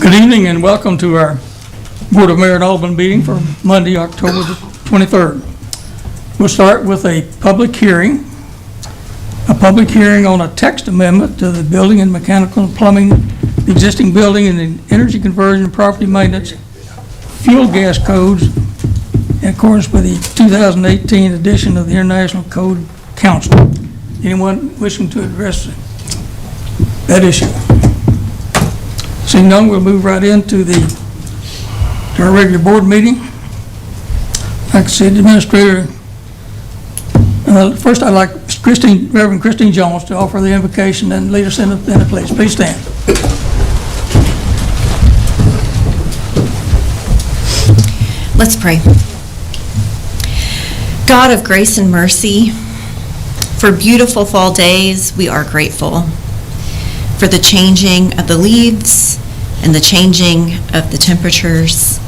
Good evening and welcome to our Board of Mayor and Alderman meeting for Monday, October the 23rd. We'll start with a public hearing on a text amendment to the building and mechanical and plumbing, the existing building and the energy conversion, property maintenance, fuel gas codes in accordance with the 2018 edition of the International Code Council. Anyone wishing to address that issue? Seeing none, we'll move right into our regular board meeting. Like I said, the administrator, first I'd like Reverend Christine Jones to offer the invocation and lead us in the pledge. Please stand. Let's pray. God of grace and mercy, for beautiful fall days, we are grateful. For the changing of the leaves and the changing of the temperatures,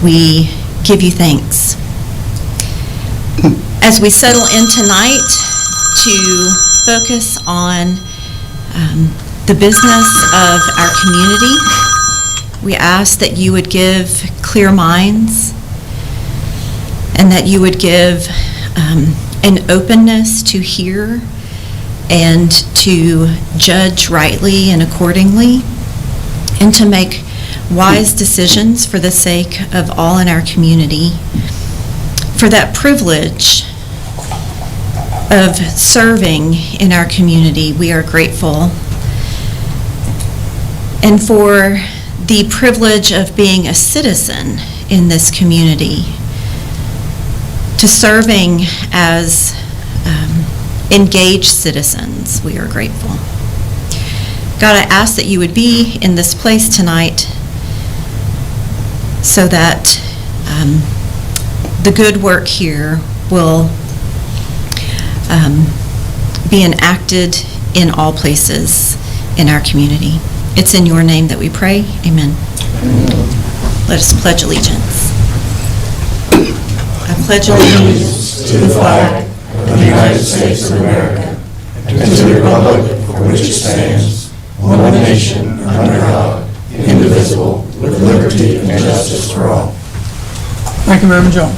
we give you thanks. As we settle in tonight to focus on the business of our community, we ask that you would give clear minds and that you would give an openness to hear and to judge rightly and accordingly, and to make wise decisions for the sake of all in our community. For that privilege of serving in our community, we are grateful. And for the privilege of being a citizen in this community, to serving as engaged citizens, we are grateful. God, I ask that you would be in this place tonight so that the good work here will be enacted in all places in our community. It's in your name that we pray. Amen. Let us pledge allegiance. I pledge allegiance to the flag of the United States of America and to the republic for which it stands, one nation, under God, indivisible, with liberty and justice for all. Thank you, Reverend Jones.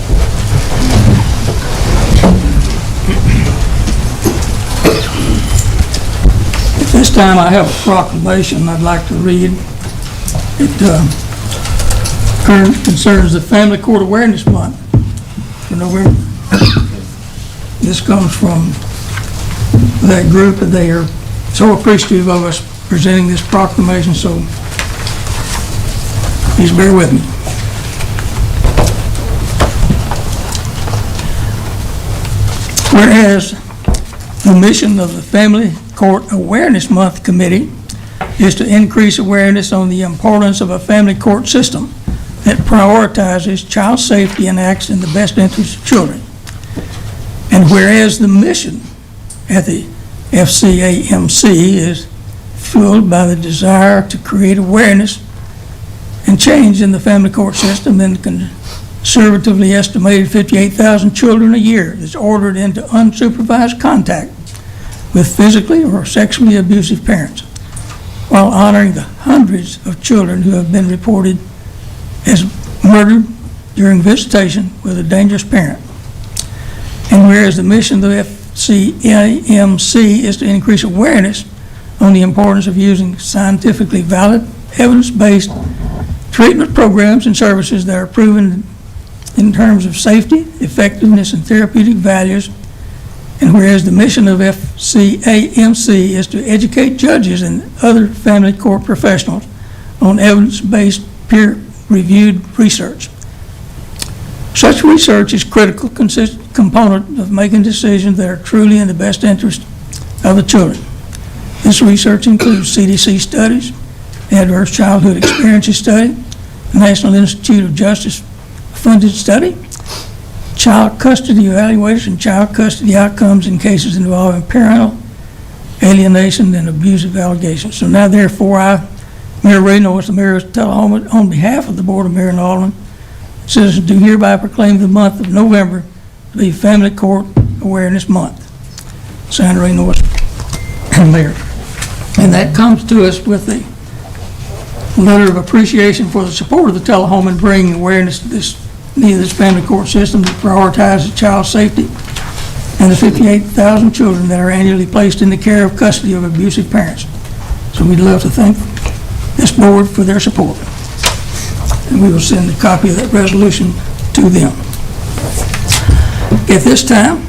At this time, I have a proclamation I'd like to read. It concerns the Family Court Awareness Month for November. This comes from that group, and they are so appreciative of us presenting this proclamation, so please bear with me. Whereas the mission of the Family Court Awareness Month Committee is to increase awareness on the importance of a family court system that prioritizes child safety and acts in the best interest of children. And whereas the mission at the FCAMC is fueled by the desire to create awareness and change in the family court system and conservatively estimated 58,000 children a year that's ordered into unsupervised contact with physically or sexually abusive parents, while honoring the hundreds of children who have been reported as murdered during visitation with a dangerous parent. And whereas the mission of the FCAMC is to increase awareness on the importance of using scientifically valid, evidence-based treatment programs and services that are proven in terms of safety, effectiveness, and therapeutic values. And whereas the mission of FCAMC is to educate judges and other family court professionals on evidence-based, peer-reviewed research. Such research is a critical component of making decisions that are truly in the best interest of the children. This research includes CDC studies, the Adverse Childhood Experiences Study, the National Institute of Justice funded study, child custody evaluation, and child custody outcomes in cases involving parental alienation and abusive allegations. So now therefore I, Mayor Ray Norris, the Mayor of Tullahoma, on behalf of the Board of Mayor and Alderman, citizens do hereby proclaim the month of November to be Family Court Awareness Month. Signed, Ray Norris, Mayor. And that comes to us with the a letter of appreciation for the support of the Tullahoma in bringing awareness to this need of this family court system that prioritizes child safety and the 58,000 children that are annually placed in the care of custody of abusive parents. So we'd love to thank this board for their support. And we will send a copy of that resolution to them. At this time,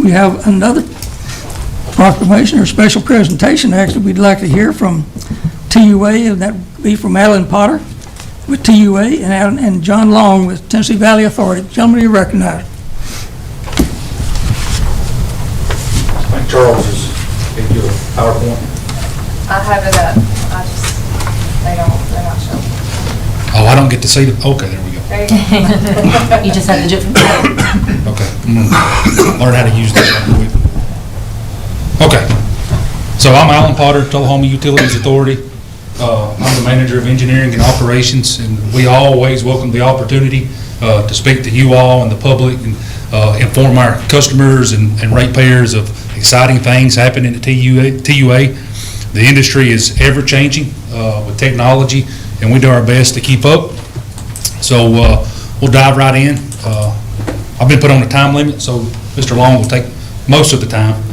we have another proclamation or special presentation. Actually, we'd like to hear from TUA, and that would be from Alan Potter with TUA and John Long with Tennessee Valley Authority. Gentlemen, you're recognized. I think Charles has given you a PowerPoint. I have it up, they're not showing. Oh, I don't get to see the, okay, there we go. There you go. You just have to do it from there. Okay, I'm gonna learn how to use that real quick. Okay, so I'm Alan Potter, Tullahoma Utilities Authority. I'm the manager of engineering and operations, and we always welcome the opportunity to speak to you all and the public and inform our customers and ratepayers of exciting things happening at TUA. The industry is ever-changing with technology, and we do our best to keep up. So we'll dive right in. I've been put on a time limit, so Mr. Long will take most of the time.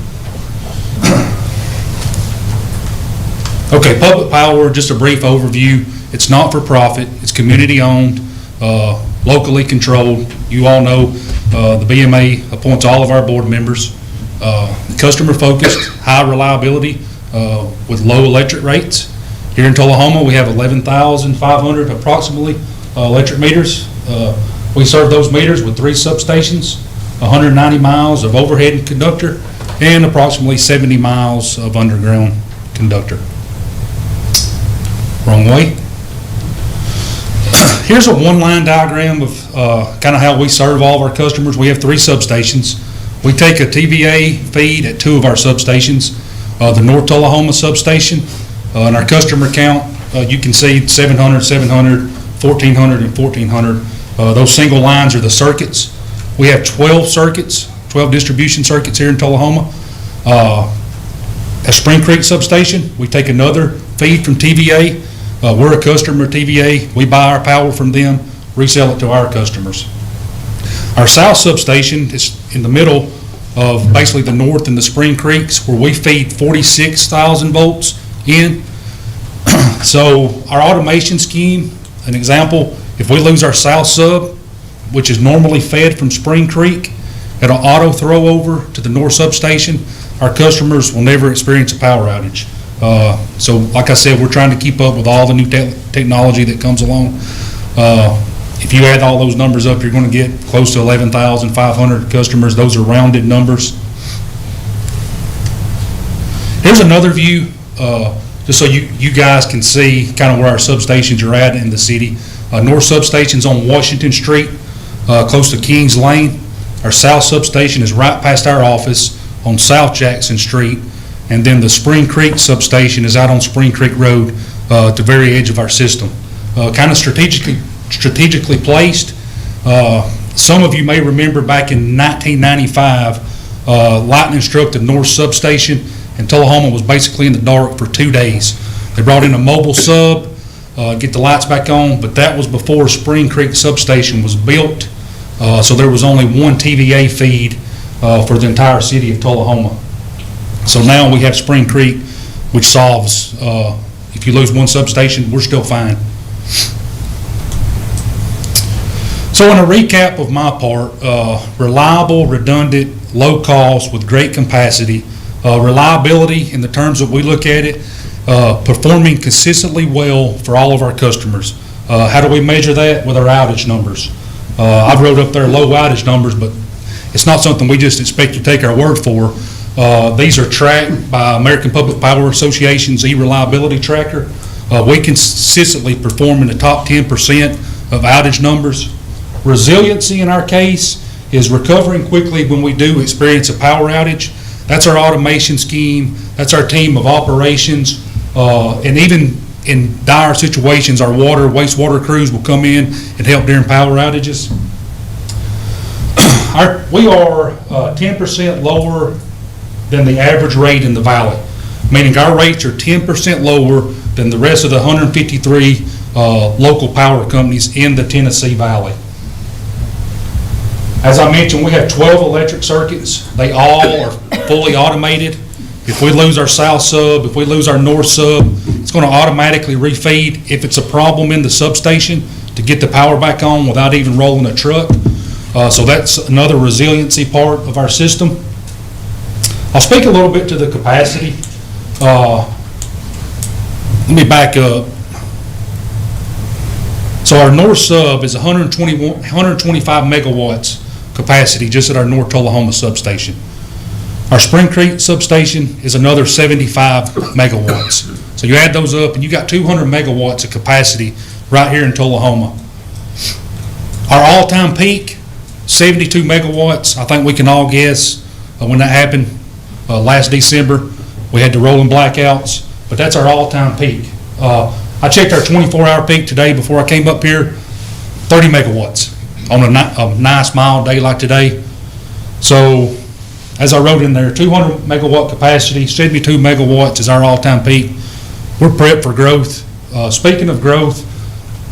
Okay, public power, just a brief overview. It's not for profit, it's community owned, locally controlled. You all know the BMA appoints all of our board members. Customer focused, high reliability with low electric rates. Here in Tullahoma, we have 11,500 approximately electric meters. We serve those meters with 3 substations, 190 miles of overhead conductor, and approximately 70 miles of underground conductor. Wrong way. Here's a one-line diagram of kind of how we serve all of our customers. We have 3 substations. We take a TVA feed at 2 of our substations, the North Tullahoma substation, and our customer count, you can see 700, 700, 1,400, and 1,400. Those single lines are the circuits. We have 12 circuits, 12 distribution circuits here in Tullahoma. At Spring Creek substation, we take another feed from TVA. We're a customer of TVA. We buy our power from them, resell it to our customers. Our south substation is in the middle of basically the North and the Spring Creeks, where we feed 46,000 volts in. So our automation scheme, an example, if we lose our south sub, which is normally fed from Spring Creek, it'll auto throw over to the north substation. Our customers will never experience a power outage. So like I said, we're trying to keep up with all the new technology that comes along. If you add all those numbers up, you're going to get close to 11,500 customers. Those are rounded numbers. Here's another view, just so you guys can see kind of where our substations are at in the city. North substation's on Washington Street, close to Kings Lane. Our south substation is right past our office on South Jackson Street. And then the Spring Creek substation is out on Spring Creek Road at the very edge of our system. Kind of strategically placed. Some of you may remember back in 1995, lightning struck the north substation, and Tullahoma was basically in the dark for 2 days. They brought in a mobile sub, get the lights back on, but that was before Spring Creek substation was built, so there was only 1 TVA feed for the entire city of Tullahoma. So now we have Spring Creek, which solves, if you lose 1 substation, we're still fine. So in a recap of my part, reliable, redundant, low cost with great capacity, reliability in the terms that we look at it, performing consistently well for all of our customers. How do we measure that? With our outage numbers. I've wrote up there low outage numbers, but it's not something we just expect to take our word for. These are tracked by American Public Power Association's e-reliability tracker. We consistently perform in the top 10% of outage numbers. Resiliency in our case is recovering quickly when we do experience a power outage. That's our automation scheme. That's our team of operations. And even in dire situations, our wastewater crews will come in and help during power outages. We are 10% lower than the average rate in the valley, meaning our rates are 10% lower than the rest of the 153 local power companies in the Tennessee Valley. As I mentioned, we have 12 electric circuits. They all are fully automated. If we lose our south sub, if we lose our north sub, it's going to automatically refeed if it's a problem in the substation to get the power back on without even rolling a truck. So that's another resiliency part of our system. I'll speak a little bit to the capacity. Let me back up. So our north sub is 125 megawatts capacity just at our North Tullahoma substation. Our Spring Creek substation is another 75 megawatts. So you add those up and you got 200 megawatts of capacity right here in Tullahoma. Our all-time peak, 72 megawatts. I think we can all guess when that happened last December. We had the rolling blackouts, but that's our all-time peak. I checked our 24-hour peak today before I came up here, 30 megawatts on a nice mild day like today. So as I wrote in there, 200 megawatt capacity, 72 megawatts is our all-time peak. We're prepped for growth. Speaking of growth,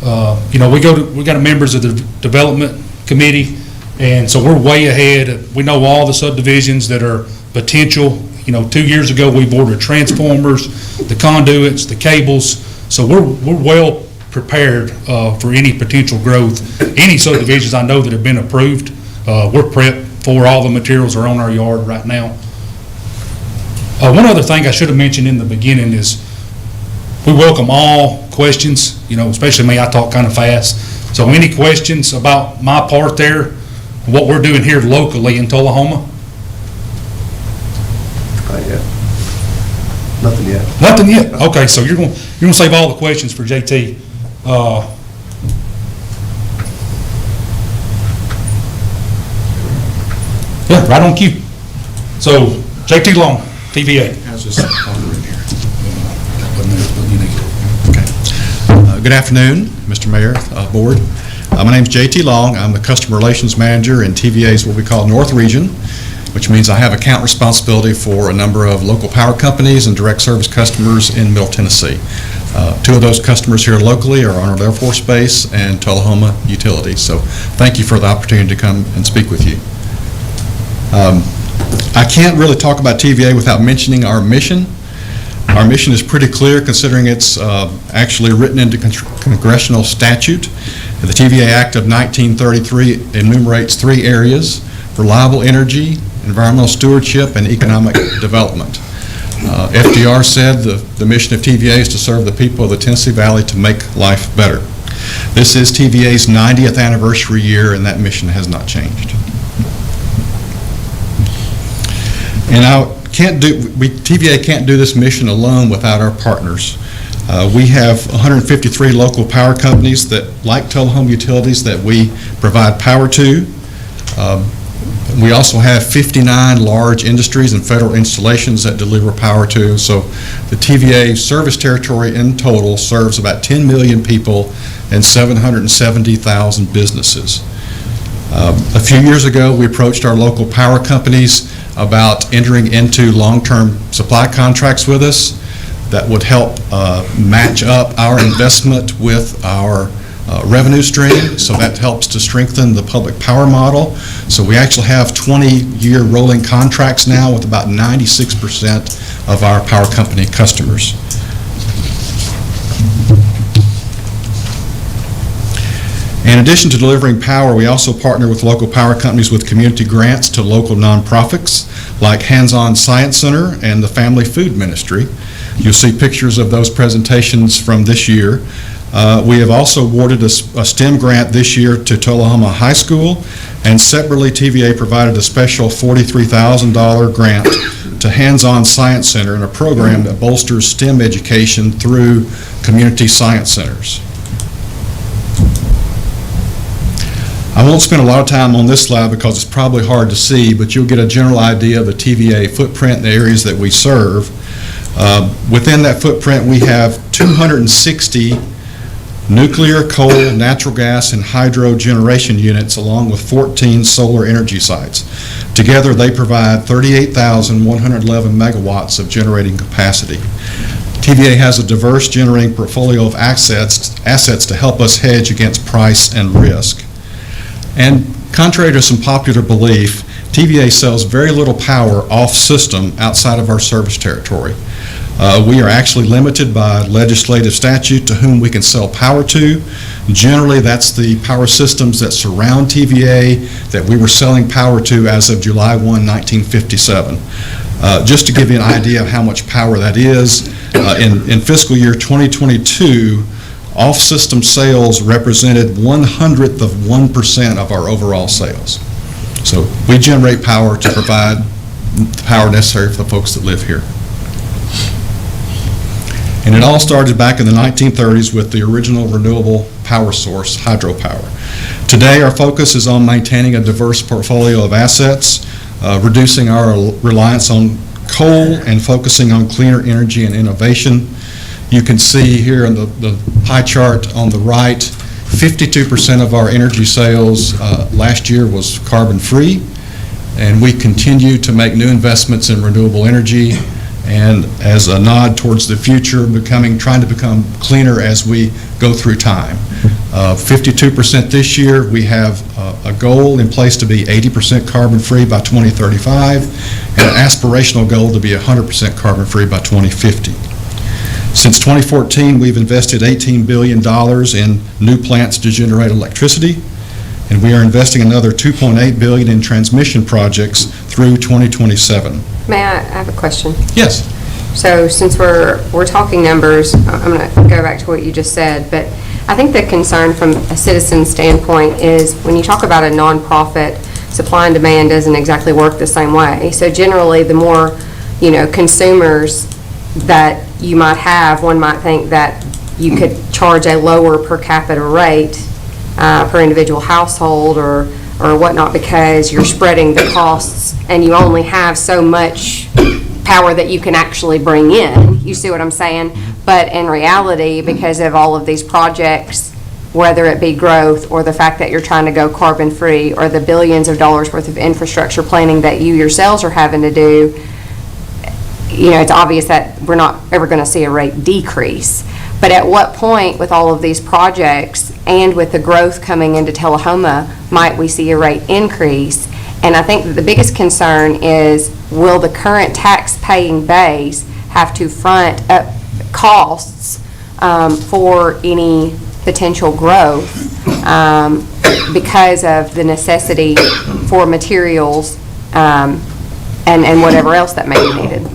we got members of the development committee, and so we're way ahead. We know all the subdivisions that are potential. 2 years ago we've ordered transformers, the conduits, the cables. So we're well prepared for any potential growth. Any subdivisions I know that have been approved, we're prepped for. All the materials are on our yard right now. One other thing I should have mentioned in the beginning is we welcome all questions, especially me, I talk kind of fast. So any questions about my part there, what we're doing here locally in Tullahoma? Not yet. Nothing yet. Nothing yet. Okay, so you're going to save all the questions for JT. Yeah, right on cue. So JT Long, TVA. How's this order in here? Okay. Good afternoon, Mr. Mayor, Board. My name's JT Long. I'm the Customer Relations Manager in TVA's what we call North Region, which means I have account responsibility for a number of local power companies and direct service customers in Middle Tennessee. Two of those customers here locally are Arnold Air Force Base and Tullahoma Utilities. So thank you for the opportunity to come and speak with you. I can't really talk about TVA without mentioning our mission. Our mission is pretty clear considering it's actually written into congressional statute. The TVA Act of 1933 enumerates 3 areas: reliable energy, environmental stewardship, and economic development. FDR said the mission of TVA is to serve the people of the Tennessee Valley to make life better. This is TVA's 90th anniversary year, and that mission has not changed. And TVA can't do this mission alone without our partners. We have 153 local power companies that, like Tullahoma Utilities, that we provide power to. We also have 59 large industries and federal installations that deliver power to. So the TVA service territory in total serves about 10 million people and 770,000 businesses. A few years ago, we approached our local power companies about entering into long-term supply contracts with us that would help match up our investment with our revenue stream, so that helps to strengthen the public power model. So we actually have 20-year rolling contracts now with about 96% of our power company customers. In addition to delivering power, we also partner with local power companies with community grants to local nonprofits like Hands-On Science Center and the Family Food Ministry. You'll see pictures of those presentations from this year. We have also awarded a STEM grant this year to Tullahoma High School, and separately TVA provided a special $43,000 grant to Hands-On Science Center in a program that bolsters STEM education through community science centers. I won't spend a lot of time on this slide because it's probably hard to see, but you'll get a general idea of the TVA footprint in the areas that we serve. Within that footprint, we have 260 nuclear, coal, natural gas, and hydro generation units, along with 14 solar energy sites. Together, they provide 38,111 megawatts of generating capacity. TVA has a diverse generating portfolio of assets to help us hedge against price and risk. And contrary to some popular belief, TVA sells very little power off-system outside of our service territory. We are actually limited by legislative statute to whom we can sell power to. Generally, that's the power systems that surround TVA that we were selling power to as of July 1, 1957. Just to give you an idea of how much power that is, in fiscal year 2022, off-system sales represented 1/100% of our overall sales. So we generate power to provide the power necessary for the folks that live here. And it all started back in the 1930s with the original renewable power source, hydropower. Today, our focus is on maintaining a diverse portfolio of assets, reducing our reliance on coal, and focusing on cleaner energy and innovation. You can see here in the pie chart on the right, 52% of our energy sales last year was carbon-free, and we continue to make new investments in renewable energy, and as a nod towards the future, trying to become cleaner as we go through time. 52% this year. We have a goal in place to be 80% carbon-free by 2035, and an aspirational goal to be 100% carbon-free by 2050. Since 2014, we've invested $18 billion in new plants to generate electricity, and we are investing another $2.8 billion in transmission projects through 2027. May I have a question? Yes. So since we're talking numbers, I'm going to go back to what you just said, but I think the concern from a citizen standpoint is when you talk about a nonprofit, supply and demand doesn't exactly work the same way. So generally, the more, consumers that you might have, one might think that you could charge a lower per capita rate per individual household or whatnot, because you're spreading the costs and you only have so much power that you can actually bring in. You see what I'm saying? But in reality, because of all of these projects, whether it be growth or the fact that you're trying to go carbon-free or the billions of dollars worth of infrastructure planning that you yourselves are having to do, it's obvious that we're not ever going to see a rate decrease. But at what point with all of these projects and with the growth coming into Tullahoma might we see a rate increase? And I think that the biggest concern is, will the current tax-paying base have to front up costs for any potential growth because of the necessity for materials and whatever else that may be needed?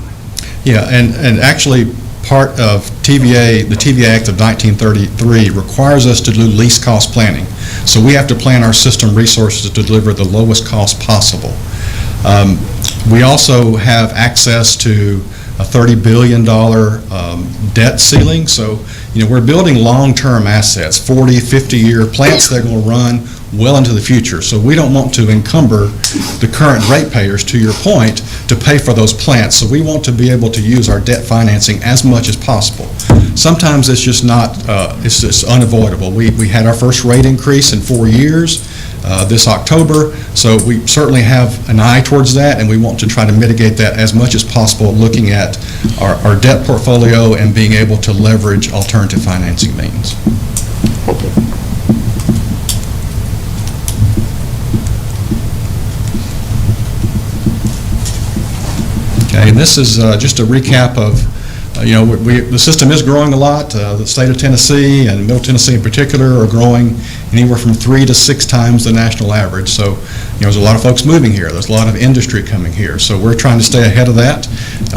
Yeah, and actually, part of TVA, the TVA Act of 1933 requires us to do least cost planning. So we have to plan our system resources to deliver the lowest cost possible. We also have access to a $30 billion debt ceiling. So, we're building long-term assets, 40, 50-year plants that are going to run well into the future. So we don't want to encumber the current ratepayers, to your point, to pay for those plants. So we want to be able to use our debt financing as much as possible. Sometimes it's just not, it's just unavoidable. We had our first rate increase in 4 years this October, so we certainly have an eye towards that, and we want to try to mitigate that as much as possible, looking at our debt portfolio and being able to leverage alternative financing means. Thank you. Okay, and this is just a recap of, the system is growing a lot. The state of Tennessee and Middle Tennessee in particular are growing anywhere from 3 to 6 times the national average. So, there's a lot of folks moving here. There's a lot of industry coming here. So we're trying to stay ahead of that.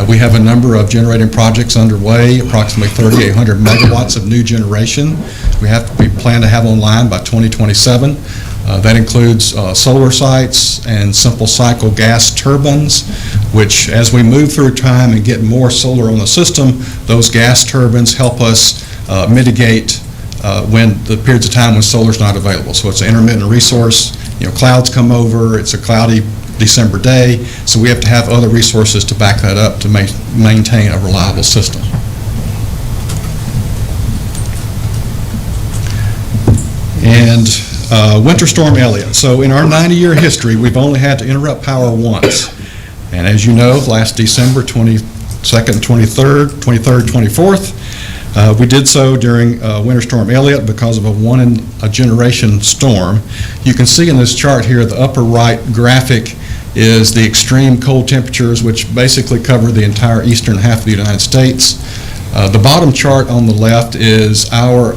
We have a number of generating projects underway, approximately 3,800 megawatts of new generation. We plan to have online by 2027. That includes solar sites and simple cycle gas turbines, which as we move through time and get more solar on the system, those gas turbines help us mitigate when the periods of time when solar's not available. So it's an intermittent resource. Clouds come over, it's a cloudy December day, so we have to have other resources to back that up to maintain a reliable system. And Winter Storm Elliott. So in our 90-year history, we've only had to interrupt power once. And as you know, last December 25th, 22nd, 23rd, 24th. We did so during Winter Storm Elliott because of a one-in-a-generation storm. You can see in this chart here, the upper right graphic is the extreme cold temperatures, which basically cover the entire eastern half of the United States. The bottom chart on the left is our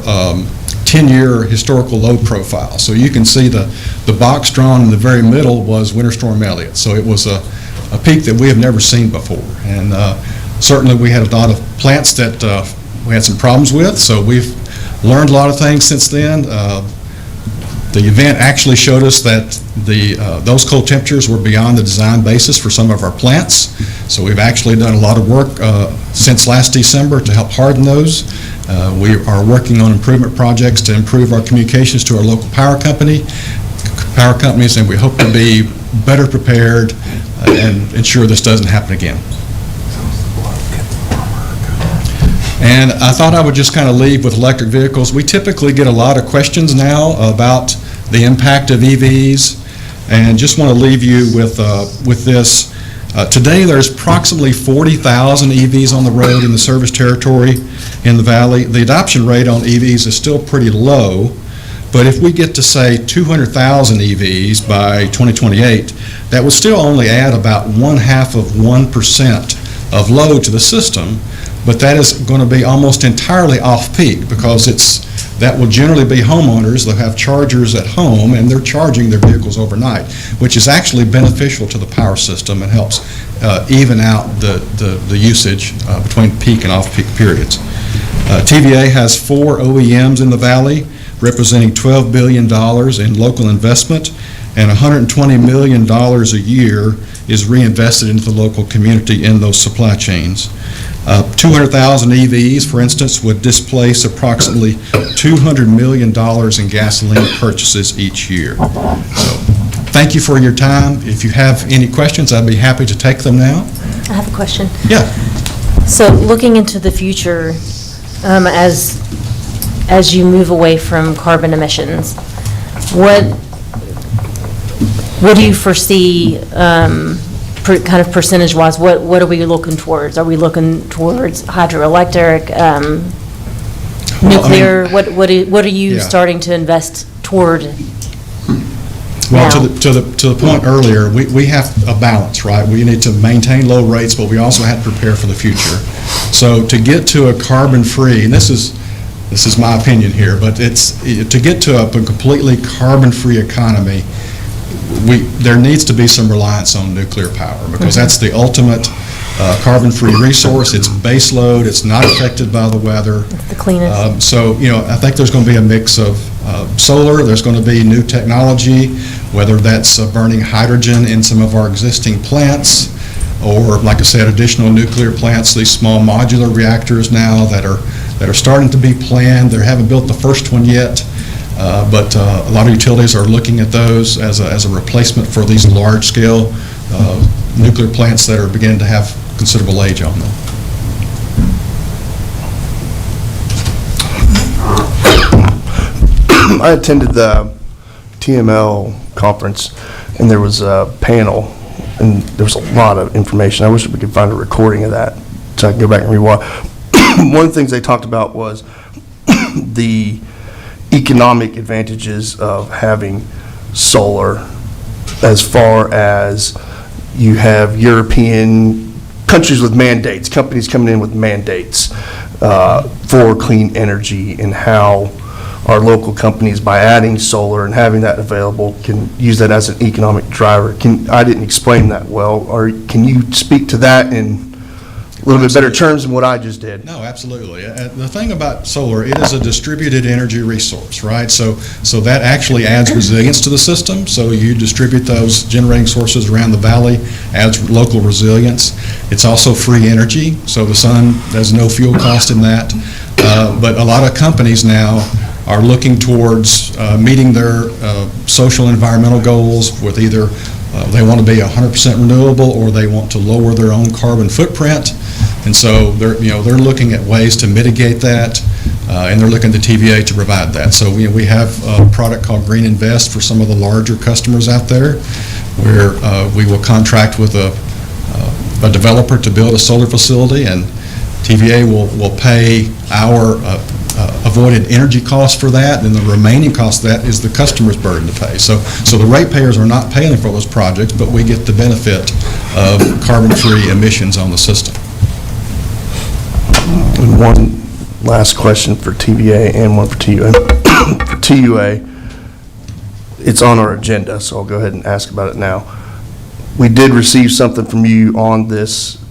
10-year historical load profile. So you can see the box drawn in the very middle was Winter Storm Elliott. So it was a peak that we have never seen before. And certainly we had a lot of plants that we had some problems with, so we've learned a lot of things since then. The event actually showed us that those cold temperatures were beyond the design basis for some of our plants. So we've actually done a lot of work since last December to help harden those. We are working on improvement projects to improve our communications to our local power companies, and we hope to be better prepared and ensure this doesn't happen again. And I thought I would just kind of leave with electric vehicles. We typically get a lot of questions now about the impact of EVs, and just want to leave you with this. Today there's approximately 40,000 EVs on the road in the service territory in the valley. The adoption rate on EVs is still pretty low, but if we get to say 200,000 EVs by 2028, that would still only add about 0.5% of load to the system. But that is going to be almost entirely off-peak because that will generally be homeowners. They'll have chargers at home and they're charging their vehicles overnight, which is actually beneficial to the power system and helps even out the usage between peak and off-peak periods. TVA has 4 OEMs in the valley representing $12 billion in local investment, and $120 million a year is reinvested into the local community in those supply chains. 200,000 EVs, for instance, would displace approximately $200 million in gasoline purchases each year. So, thank you for your time. If you have any questions, I'd be happy to take them now. I have a question. Yeah. So looking into the future, as you move away from carbon emissions, what do you foresee kind of percentage-wise? What are we looking towards? Are we looking towards hydroelectric, nuclear? Well, I mean, what are you starting to invest toward? Well, now? to the point earlier, we have a balance, right? We need to maintain low rates, but we also have to prepare for the future. So to get to a carbon-free, and this is my opinion here, but to get to a completely carbon-free economy, there needs to be some reliance on nuclear power because that's the ultimate carbon-free resource. It's base load. It's not affected by the weather. It's the cleanest. So, I think there's going to be a mix of solar. There's going to be new technology, whether that's burning hydrogen in some of our existing plants or, like I said, additional nuclear plants, these small modular reactors now that are starting to be planned. They haven't built the first one yet. But a lot of utilities are looking at those as a replacement for these large-scale nuclear plants that are beginning to have considerable age on them. I attended the TML conference, and there was a panel, and there was a lot of information. I wish we could find a recording of that so I can go back and rewatch. One of the things they talked about was the economic advantages of having solar, as far as you have European countries with mandates, companies coming in with mandates for clean energy, and how our local companies, by adding solar and having that available, can use that as an economic driver. I didn't explain that well, or can you speak to that in a little bit better terms than what I just did? No, absolutely. The thing about solar, it is a distributed energy resource, right? So that actually adds resilience to the system. So you distribute those generating sources around the valley, adds local resilience. It's also free energy, so the sun, there's no fuel cost in that. But a lot of companies now are looking towards meeting their social and environmental goals with either they want to be 100% renewable or they want to lower their own carbon footprint. And so they're looking at ways to mitigate that, and they're looking to TVA to provide that. So we have a product called Green Invest for some of the larger customers out there, where we will contract with a a developer to build a solar facility, and TVA will pay our avoided energy costs for that, and the remaining cost of that is the customer's burden to pay. So the ratepayers are not paying for those projects, but we get the benefit of carbon-free emissions on the system. And one last question for TVA and one for TUA. For TUA, it's on our agenda, so I'll go ahead and ask about it now. We did receive something from you on this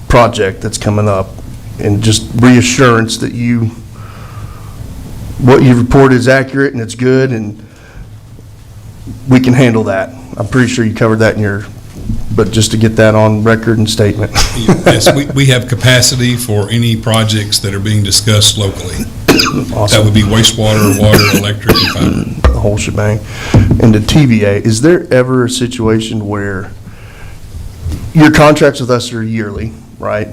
project that's coming up, and just reassurance that what you report is accurate and it's good, and we can handle that. I'm pretty sure you covered that but just to get that on record and statement. Yes, we have capacity for any projects that are being discussed locally. Awesome. That would be wastewater, water, electric, and fiber. The whole shebang. And to TVA, is there ever a situation where your contracts with us are yearly, right?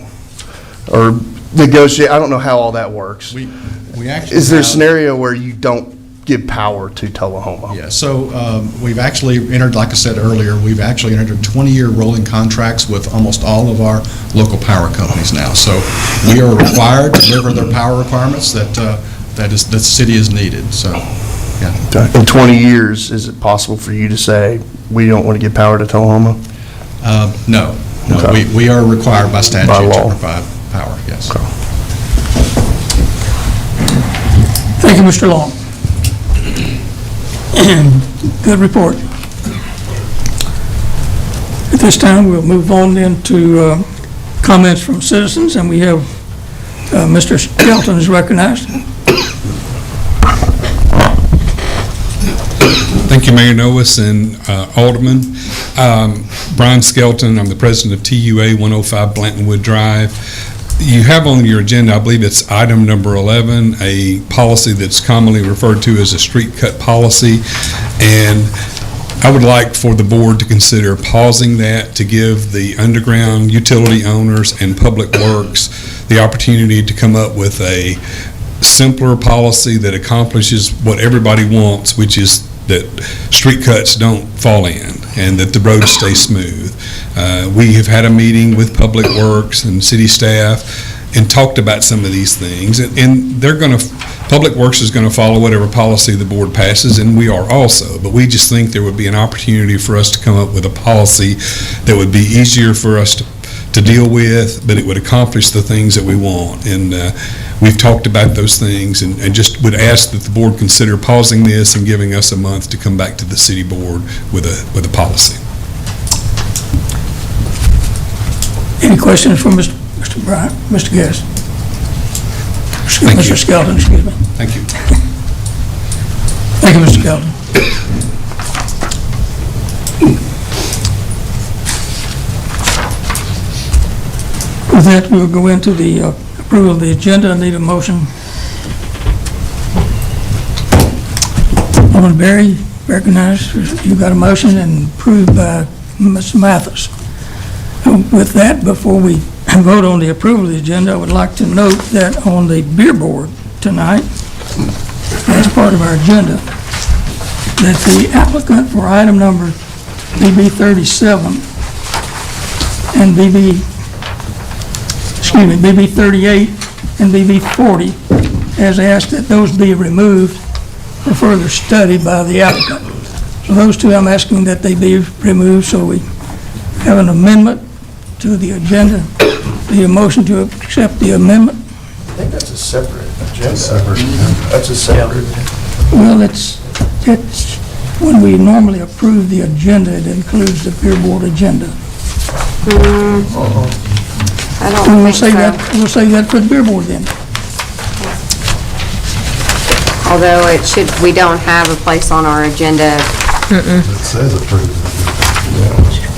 Or negotiate, I don't know how all that works. We actually Is there a have- scenario where you don't give power to Tullahoma? Yeah, so we've actually entered, like I said earlier, we've actually entered 20-year rolling contracts with almost all of our local power companies now. So we are required to deliver their power requirements that the city is needed, so, yeah. In 20 years, is it possible for you to say, we don't want to give power to Tullahoma? No, Okay. we are required by statute By to law. provide power, yes. Okay. Thank you, Mr. Long. Good report. At this time, we'll move on into comments from citizens, and we have Mr. Skelton is recognized. Thank you, Mayor Noes and Alderman. Brian Skelton, I'm the president of TUA 105 Blantonwood Drive. You have on your agenda, I believe it's item number 11, a policy that's commonly referred to as a street cut policy. And I would like for the board to consider pausing that to give the underground utility owners and public works the opportunity to come up with a simpler policy that accomplishes what everybody wants, which is that street cuts don't fall in and that the roads stay smooth. We have had a meeting with Public Works and city staff and talked about some of these things, and Public Works is going to follow whatever policy the board passes, and we are also, but we just think there would be an opportunity for us to come up with a policy that would be easier for us to deal with, but it would accomplish the things that we want. And we've talked about those things, and just would ask that the board consider pausing this and giving us a month to come back to the city board with a policy. Any questions for Mr. Bryant, Mr. Guest? Thank Mr. you. Skelton, excuse me. Thank you. Thank you, Mr. Skelton. With that, we'll go into the approval of the agenda. I need a motion. Alderman Berry, recognized. You got a motion and approved by Ms. Mathis. With that, before we vote on the approval of the agenda, I would like to note that on the beer board tonight, as part of our agenda, that the applicant for item number BB 37 and BB 38 and BB 40 has asked that those be removed for further study by the applicant. So those two, I'm asking that they be removed, so we have an amendment to the agenda. The motion to accept the amendment. I think that's a separate agenda. That's a separate. Well, it's when we normally approve the agenda, it includes the beer board agenda. I don't We'll think say that, so. we'll say that for the beer board then. Although we don't have a place on our agenda. It says approved.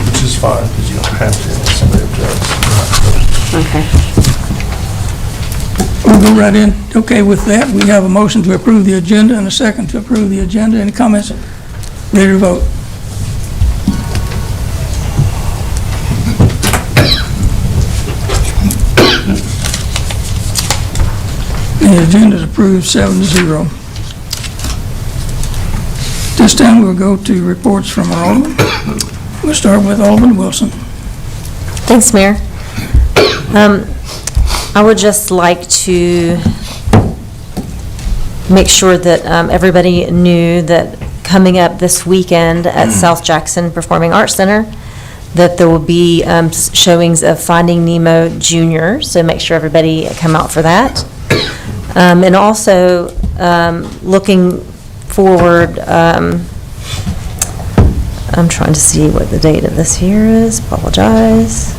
Which is fine, because you don't have to, unless somebody objects. Okay. We'll go right in. Okay, with that, we have a motion to approve the agenda and a second to approve the agenda. Any comments? Ready to vote? The agenda is approved 7-0. This time we'll go to reports from our alderman. We'll start with Alderman Wilson. Thanks, Mayor. I would just like to make sure that everybody knew that coming up this weekend at South Jackson Performing Arts Center, that there will be showings of Finding Nemo Jr., so make sure everybody come out for that. And also, looking forward, I'm trying to see what the date of this here is, apologize.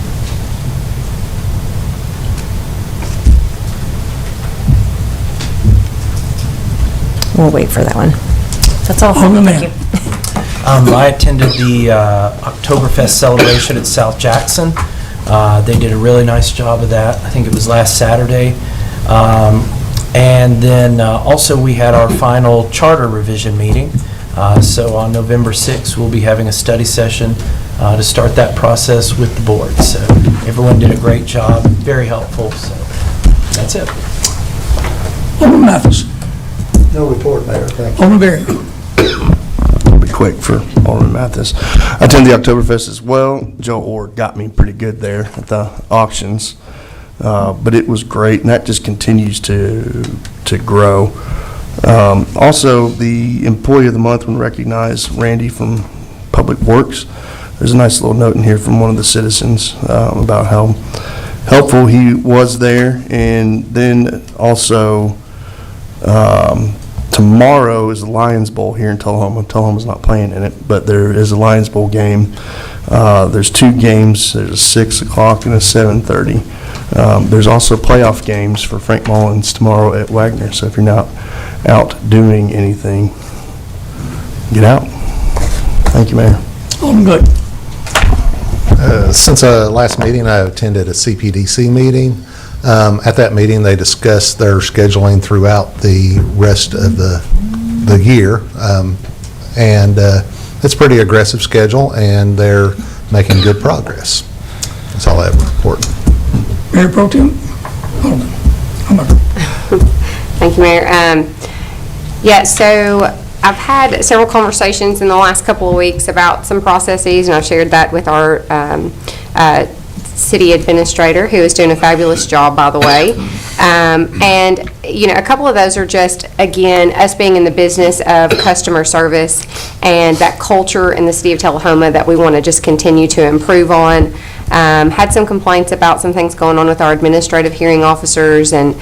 We'll wait for that one. That's all. Alderman Thank you. I attended the Oktoberfest celebration at South Jackson. They did a really nice job of that. I think it was last Saturday. And then also we had our final charter revision meeting. So on November 6th, we'll be having a study session to start that process with the board. So everyone did a great job, very helpful. So that's it. Alderman Mathis. No report, Mayor, thank you. Alderman Berry. I'll be quick for Alderman Mathis. I attended the Oktoberfest as well. Joe Ord got me pretty good there at the auctions, but it was great, and that just continues to grow. Also, the Employee of the Month would recognize Randy from Public Works. There's a nice little note in here from one of the citizens about how helpful he was there, and then also tomorrow is the Lions Bowl here in Tullahoma. Tullahoma's not playing in it, but there is a Lions Bowl game. There's two games. There's a 6 o'clock and a 7:30. There's also playoff games for Frank Mullins tomorrow at Wagner, so if you're not out doing anything, get out. Thank you, Mayor. Alderman Gluck. Since last meeting, I attended a CPDC meeting. At that meeting, they discussed their scheduling throughout the rest of the year, and it's a pretty aggressive schedule, and they're making good progress. That's all I have to report. Mayor Pro Tem. Alderman. Thank you, Mayor. Yeah, so I've had several conversations in the last couple of weeks about some processes, and I've shared that with our city administrator, who is doing a fabulous job, by the way. And, you know, a couple of those are just, again, us being in the business of customer service and that culture in the city of Tullahoma that we want to just continue to improve on. Had some complaints about some things going on with our administrative hearing officers, and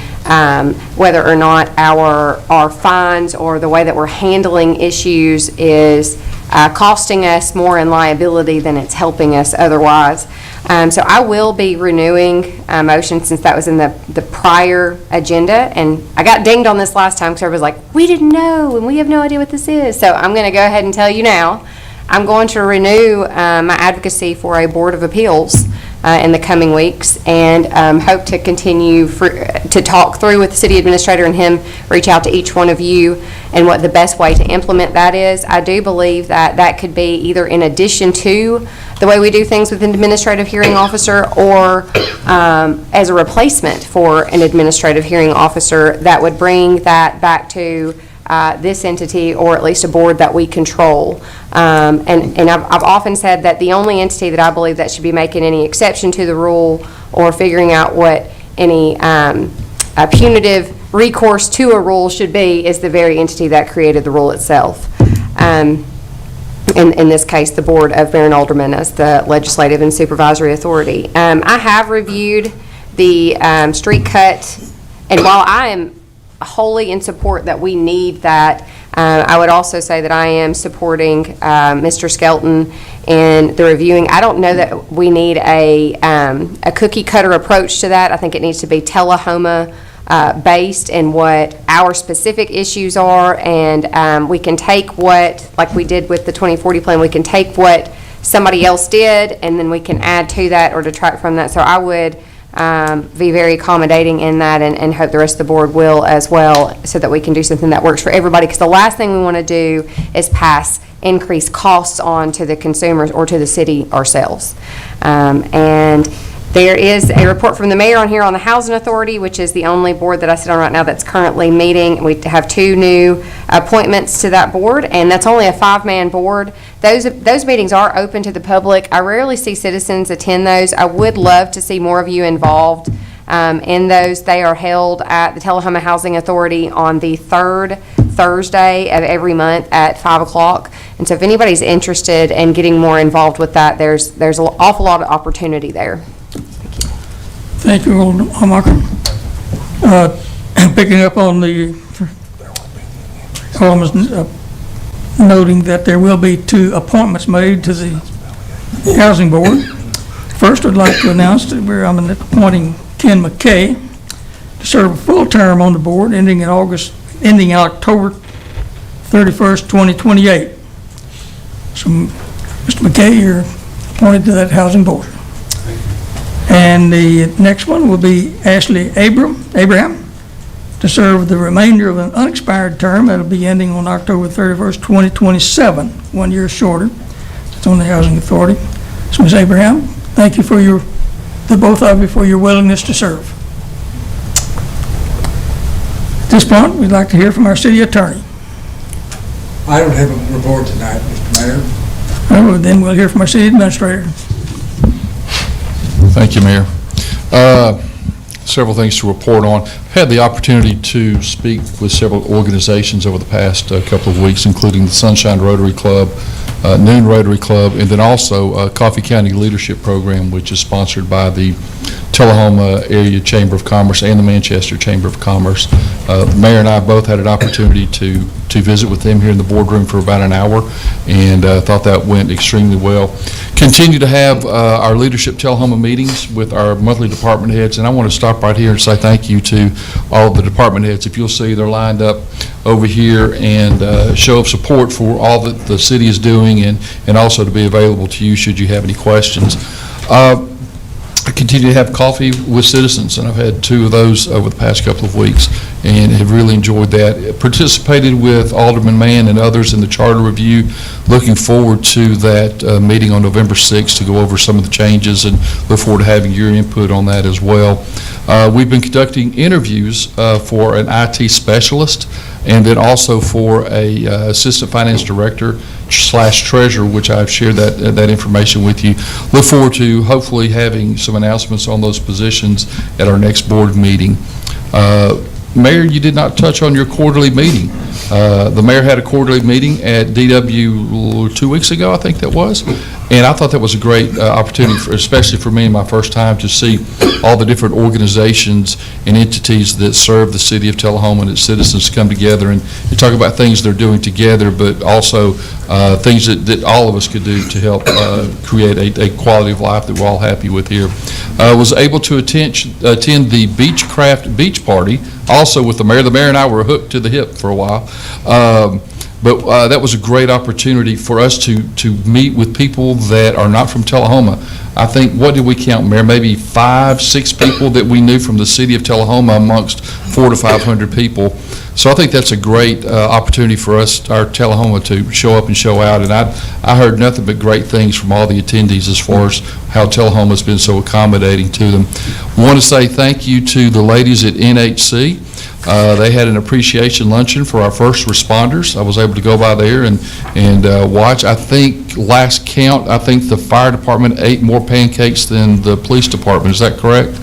whether or not our fines or the way that we're handling issues is costing us more in liability than it's helping us otherwise. So I will be renewing a motion, since that was in the prior agenda, and I got dinged on this last time because everybody was like, we didn't know and we have no idea what this is. So I'm going to go ahead and tell you now. I'm going to renew my advocacy for a Board of Appeals in the coming weeks, and hope to continue to talk through with the city administrator and him, reach out to each one of you and what the best way to implement that is. I do believe that that could be either in addition to the way we do things with an administrative hearing officer, or as a replacement for an administrative hearing officer that would bring that back to this entity, or at least a board that we control. And I've often said that the only entity that I believe that should be making any exception to the rule or figuring out what any punitive recourse to a rule should be is the very entity that created the rule itself. In this case, the Board of Mayor and Aldermen as the legislative and supervisory authority. I have reviewed the street cut, and while I am wholly in support that we need that, I would also say that I am supporting Mr. Skelton in the reviewing. I don't know that we need a cookie cutter approach to that. I think it needs to be Tullahoma based in what our specific issues are, and we can take what, like we did with the 2040 plan, we can take what somebody else did and then we can add to that or detract from that. So I would be very accommodating in that, and hope the rest of the board will as well, so that we can do something that works for everybody, because the last thing we want to do is pass increased costs on to the consumers or to the city ourselves. And There is a report from the mayor on here on the Housing Authority, which is the only board that I sit on right now that's currently meeting. We have 2 new appointments to that board, and that's only a 5-man board. Those meetings are open to the public. I rarely see citizens attend those. I would love to see more of you involved in those. They are held at the Tullahoma Housing Authority on the 3rd Thursday of every month at 5 o'clock. And so if anybody's interested in getting more involved with that, there's an awful lot of opportunity there. Thank you, Alderman Hamaker. Picking up on the, Alderman's noting that there will be 2 appointments made to the Housing Board. First, I'd like to announce that I'm appointing Ken McKay to serve a full term on the board, ending October 31st, 2028. So, Mr. McKay, you're appointed to that Housing Board. And the next one will be Ashley Abraham to serve the remainder of an unexpired term that'll be ending on October 31st, 2027, 1 year shorter. It's on the Housing Authority. So, Ms. Abraham, thank you for the both of you for your willingness to serve. At this point, we'd like to hear from our city attorney. I don't have a report tonight, Mr. Mayor. Well, then we'll hear from our city administrator. Thank you, Mayor. Several things to report on. Had the opportunity to speak with several organizations over the past couple of weeks, including the Sunshine Rotary Club, Noon Rotary Club, and then also Coffee County Leadership Program, which is sponsored by the Tullahoma Area Chamber of Commerce and the Manchester Chamber of Commerce. The mayor and I both had an opportunity to visit with them here in the boardroom for about an hour, and thought that went extremely well. Continue to have our Leadership Tullahoma meetings with our monthly department heads, and I want to stop right here and say thank you to all of the department heads. If you'll see, they're lined up over here, and show of support for all that the city is doing, and also to be available to you should you have any questions. I continue to have coffee with citizens, and I've had 2 of those over the past couple of weeks, and have really enjoyed that. Participated with Alderman Mann and others in the charter review. Looking forward to that meeting on November 6th to go over some of the changes, and look forward to having your input on that as well. We've been conducting interviews for an IT specialist, and then also for a assistant finance director / treasurer, which I've shared that information with you. Look forward to hopefully having some announcements on those positions at our next board meeting. Mayor, you did not touch on your quarterly meeting. The mayor had a quarterly meeting at DW 2 weeks ago, I think that was, and I thought that was a great opportunity, especially for me in my first time, to see all the different organizations and entities that serve the city of Tullahoma and its citizens come together and talk about things they're doing together, but also things that all of us could do to help create a quality of life that we're all happy with here. Was able to attend the Beechcraft Beach Party, also with the mayor. The mayor and I were hooked to the hip for a while. But that was a great opportunity for us to meet with people that are not from Tullahoma. I think, what did we count, Mayor? Maybe 5, 6 people that we knew from the city of Tullahoma amongst 400 to 500 people. So I think that's a great opportunity for us, our Tullahoma, to show up and show out. And I heard nothing but great things from all the attendees as far as how Tullahoma's been so accommodating to them. I want to say thank you to the ladies at NHC. They had an appreciation luncheon for our first responders. I was able to go by there and watch. I think last count, I think the fire department ate more pancakes than the police department. Is that correct?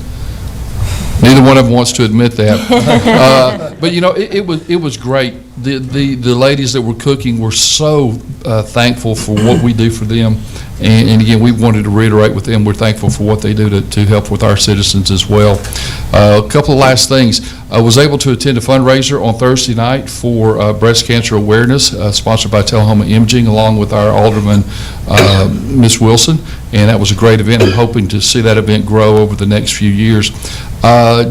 Neither one of them wants to admit that. But you know, it was great. The ladies that were cooking were so thankful for what we do for them. And again, we wanted to reiterate with them, we're thankful for what they do to help with our citizens as well. A couple of last things. I was able to attend a fundraiser on Thursday night for breast cancer awareness, sponsored by Tullahoma Imaging, along with our alderman, Ms. Wilson, and that was a great event. I'm hoping to see that event grow over the next few years.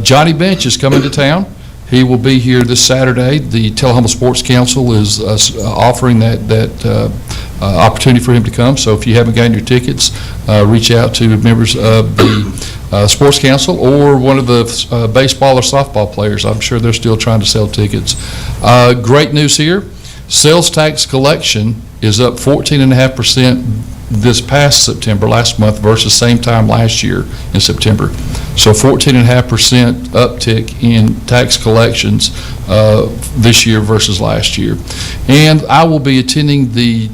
Johnny Bench is coming to town. He will be here this Saturday. The Tullahoma Sports Council is offering that opportunity for him to come. So if you haven't gotten your tickets, reach out to members of the Sports Council or one of the baseball or softball players. I'm sure they're still trying to sell tickets. Great news here. Sales tax collection is up 14.5% this past September, last month, versus same time last year in September. So 14.5% uptick in tax collections this year versus last year. And I will be attending the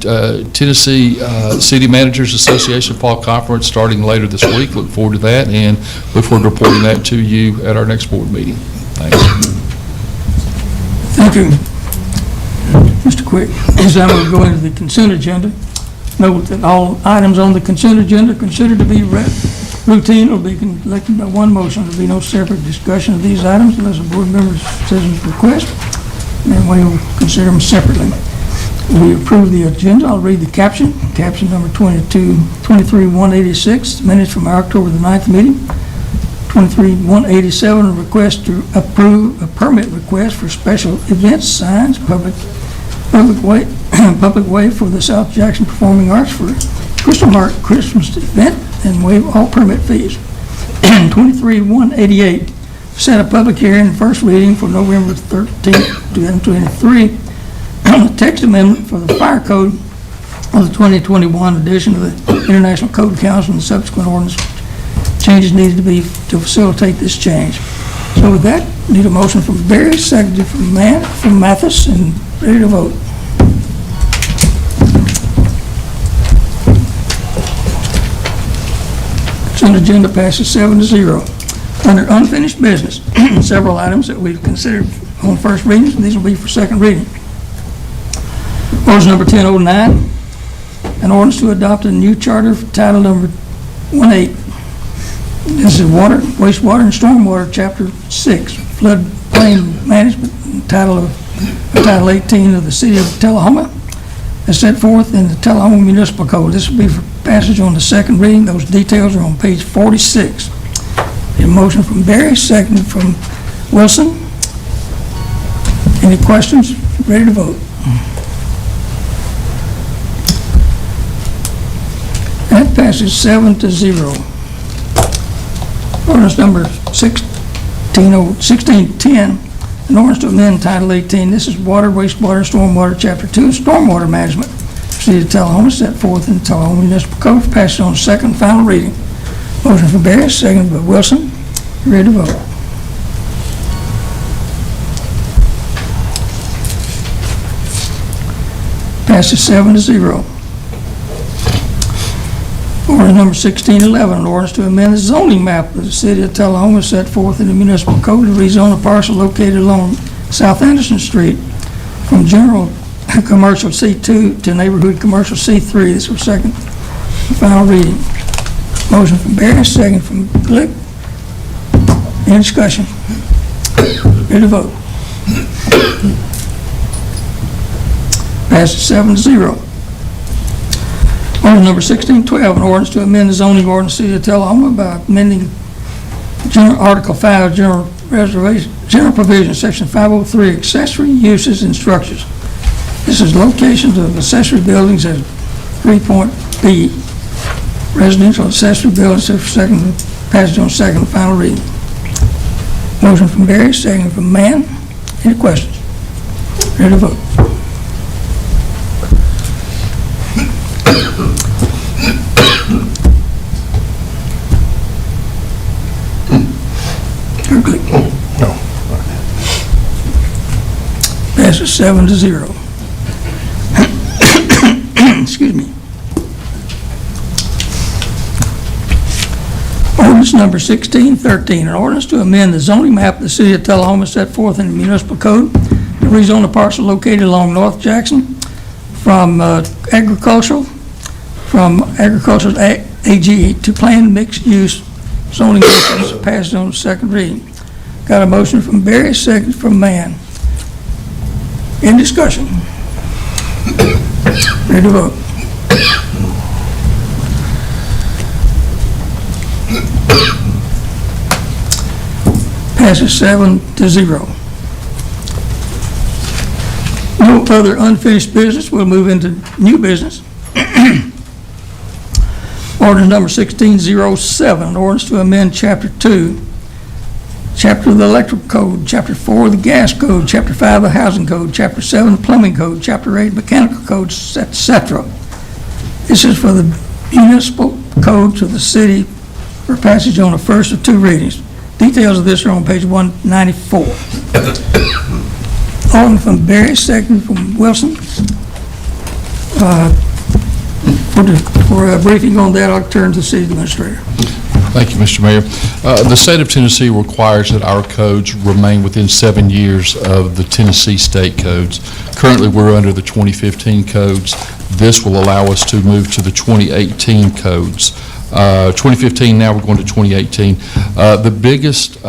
Tennessee City Managers Association Fall Conference starting later this week. Look forward to that, and look forward to reporting that to you at our next board meeting. Thanks. Thank you, Mr. Quick. As I will go into the consent agenda, note that all items on the consent agenda considered to be routine will be collected by one motion. There will be no separate discussion of these items unless a board member says his request, and we will consider them separately. We approve the agenda. I'll read the caption number 23-186, minutes from our October the 9th meeting. 23-187, a request to approve a permit request for special events signs, public way for the South Jackson Performing Arts for Crystal Heart Christmas event and waive all permit fees. 23-188, set a public hearing, first reading for November 13th, 2023, on the text amendment for the fire code of the 2021 edition of the International Code Council and subsequent ordinance changes needed to be to facilitate this change. So with that, need a motion from Barry, seconded from Mathis, and ready to vote. Consent agenda passes 7-0. Under unfinished business, several items that we've considered on first readings, and these will be for second reading. Ordinance number 1009, an ordinance to adopt a new charter for title number 18. This is water, wastewater, and stormwater, Chapter 6, floodplain management, Title 18 of the City of Tullahoma, as set forth in the Tullahoma Municipal Code. This will be for passage on the second reading. Those details are on page 46. A motion from Barry, seconded from Wilson. Any questions? Ready to vote. That passes 7-0. Ordinance number 1610, an ordinance to amend Title 18. This is water, wastewater, stormwater, Chapter 2, stormwater management. City of Tullahoma, set forth in the Tullahoma Municipal Code, passed on second and final reading. Motion from Barry, seconded by Wilson. Ready to vote. Passes 7-0. Ordinance number 1611, an ordinance to amend the zoning map of the City of Tullahoma set forth in the municipal code to rezone a parcel located along South Anderson Street from general commercial C2 to neighborhood commercial C3. This was second and final reading. Motion from Barry, second from Glick. Any discussion? Ready to vote. Passes 7-0. Ordinance number 1612, an ordinance to amend the zoning ordinance of the City of Tullahoma by amending Article 5, General Provision, Section 503, accessory uses and structures. This is locations of accessory buildings as 3.B, residential accessory buildings, passage on second and final reading. Motion from Barry, second from Mann. Any questions? Ready to vote. No. Passes 7-0. Excuse me. Ordinance number 1613, an ordinance to amend the zoning map of the City of Tullahoma set forth in the municipal code to rezone a parcel located along North Jackson from agricultural AG to planned mixed-use zoning districts, passed on second reading. Got a motion from Barry, second from Mann. In discussion. Ready to vote. Passes 7-0. No other unfinished business. We'll move into new business. Ordinance number 1607, an ordinance to amend Chapter 2, Chapter of the Electrical Code, Chapter 4 of the Gas Code, Chapter 5 of the Housing Code, Chapter 7 of the Plumbing Code, Chapter 8 Mechanical Codes, etc. This is for the municipal codes of the city for passage on a first of two readings. Details of this are on page 194. Alderman from Berry, second from Wilson. For a briefing on that, I'll turn to the city administrator. Thank you, Mr. Mayor. The state of Tennessee requires that our codes remain within 7 years of the Tennessee state codes. Currently, we're under the 2015 codes. This will allow us to move to the 2018 codes. 2015, now we're going to 2018. The biggest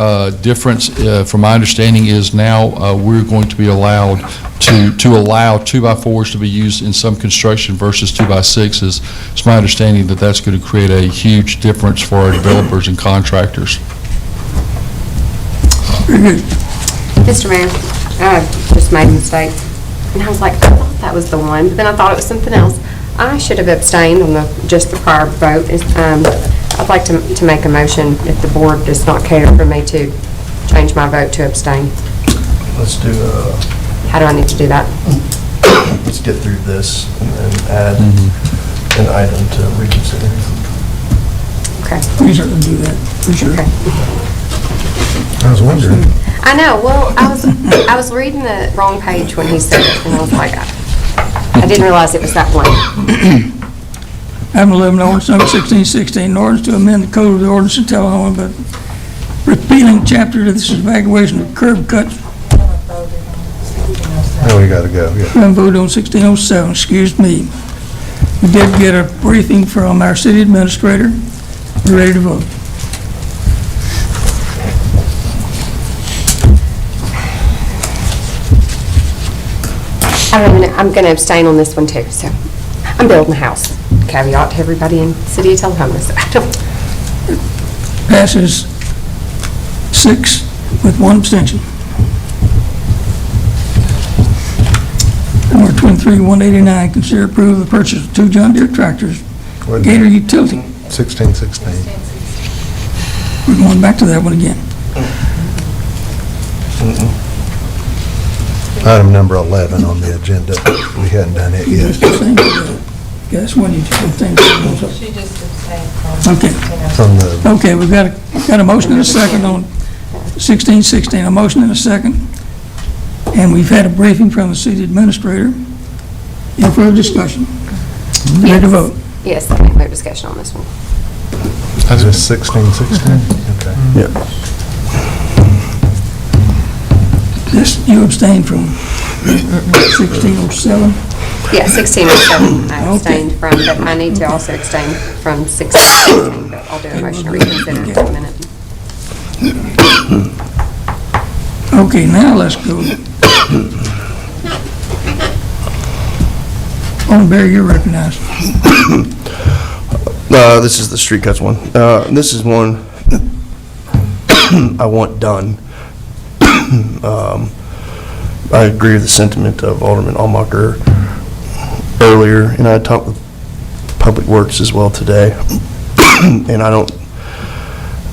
difference, from my understanding, is now we're going to be allowed to allow 2x4s to be used in some construction versus 2x6s. It's my understanding that that's going to create a huge difference for our developers and contractors. Very good. Mr. Mayor, I just made a mistake. And I was like, I thought that was the one, but then I thought it was something else. I should have abstained on just the prior vote. I'd like to make a motion if the board does not care for me to change my vote to abstain. Let's do, How do I need to do that? let's get through this and then add an item to reconsider. Okay. We certainly do that, for sure. Okay. I was wondering. I know, well, I was reading the wrong page when he said it, and I was like, I didn't realize it was that one. Item 11, ordinance number 1616, an ordinance to amend the code of the ordinance in Tullahoma, but repealing chapter, this is evaluation of curb cuts. Oh, we got to go, yeah. We haven't voted on 1607, excuse me. We did get a briefing from our city administrator. We're ready to vote. I'm going to abstain on this one too, so. I'm building a house. Caveat to everybody in the city of Tullahoma, so I don't. Passes 6 with 1 abstention. Number 23-189, consider approval of the purchase of 2 John Deere tractors, Gator Utility. 1616. We're going back to that one again. Item number 11 on the agenda. We hadn't done it yet. That's one you just think. She just abstained from. Okay. From the, Okay, we've got a motion and a second on 1616, a motion and a second. And we've had a briefing from the city administrator. Any further discussion? Ready to vote? Yes, I think no discussion on this one. is this 1616? Okay. Yeah. This, you abstained from 1607? Yeah, 1607 I Okay. abstained from, but I need to also abstain from 1616, but I'll do a motion to reconsider in a minute. Okay, now let's go. Alderman Barry, you're recognized. This is the street cuts one. This is one I want done. I agree with the sentiment of Alderman Almacher earlier, and I talked with Public Works as well today, and I don't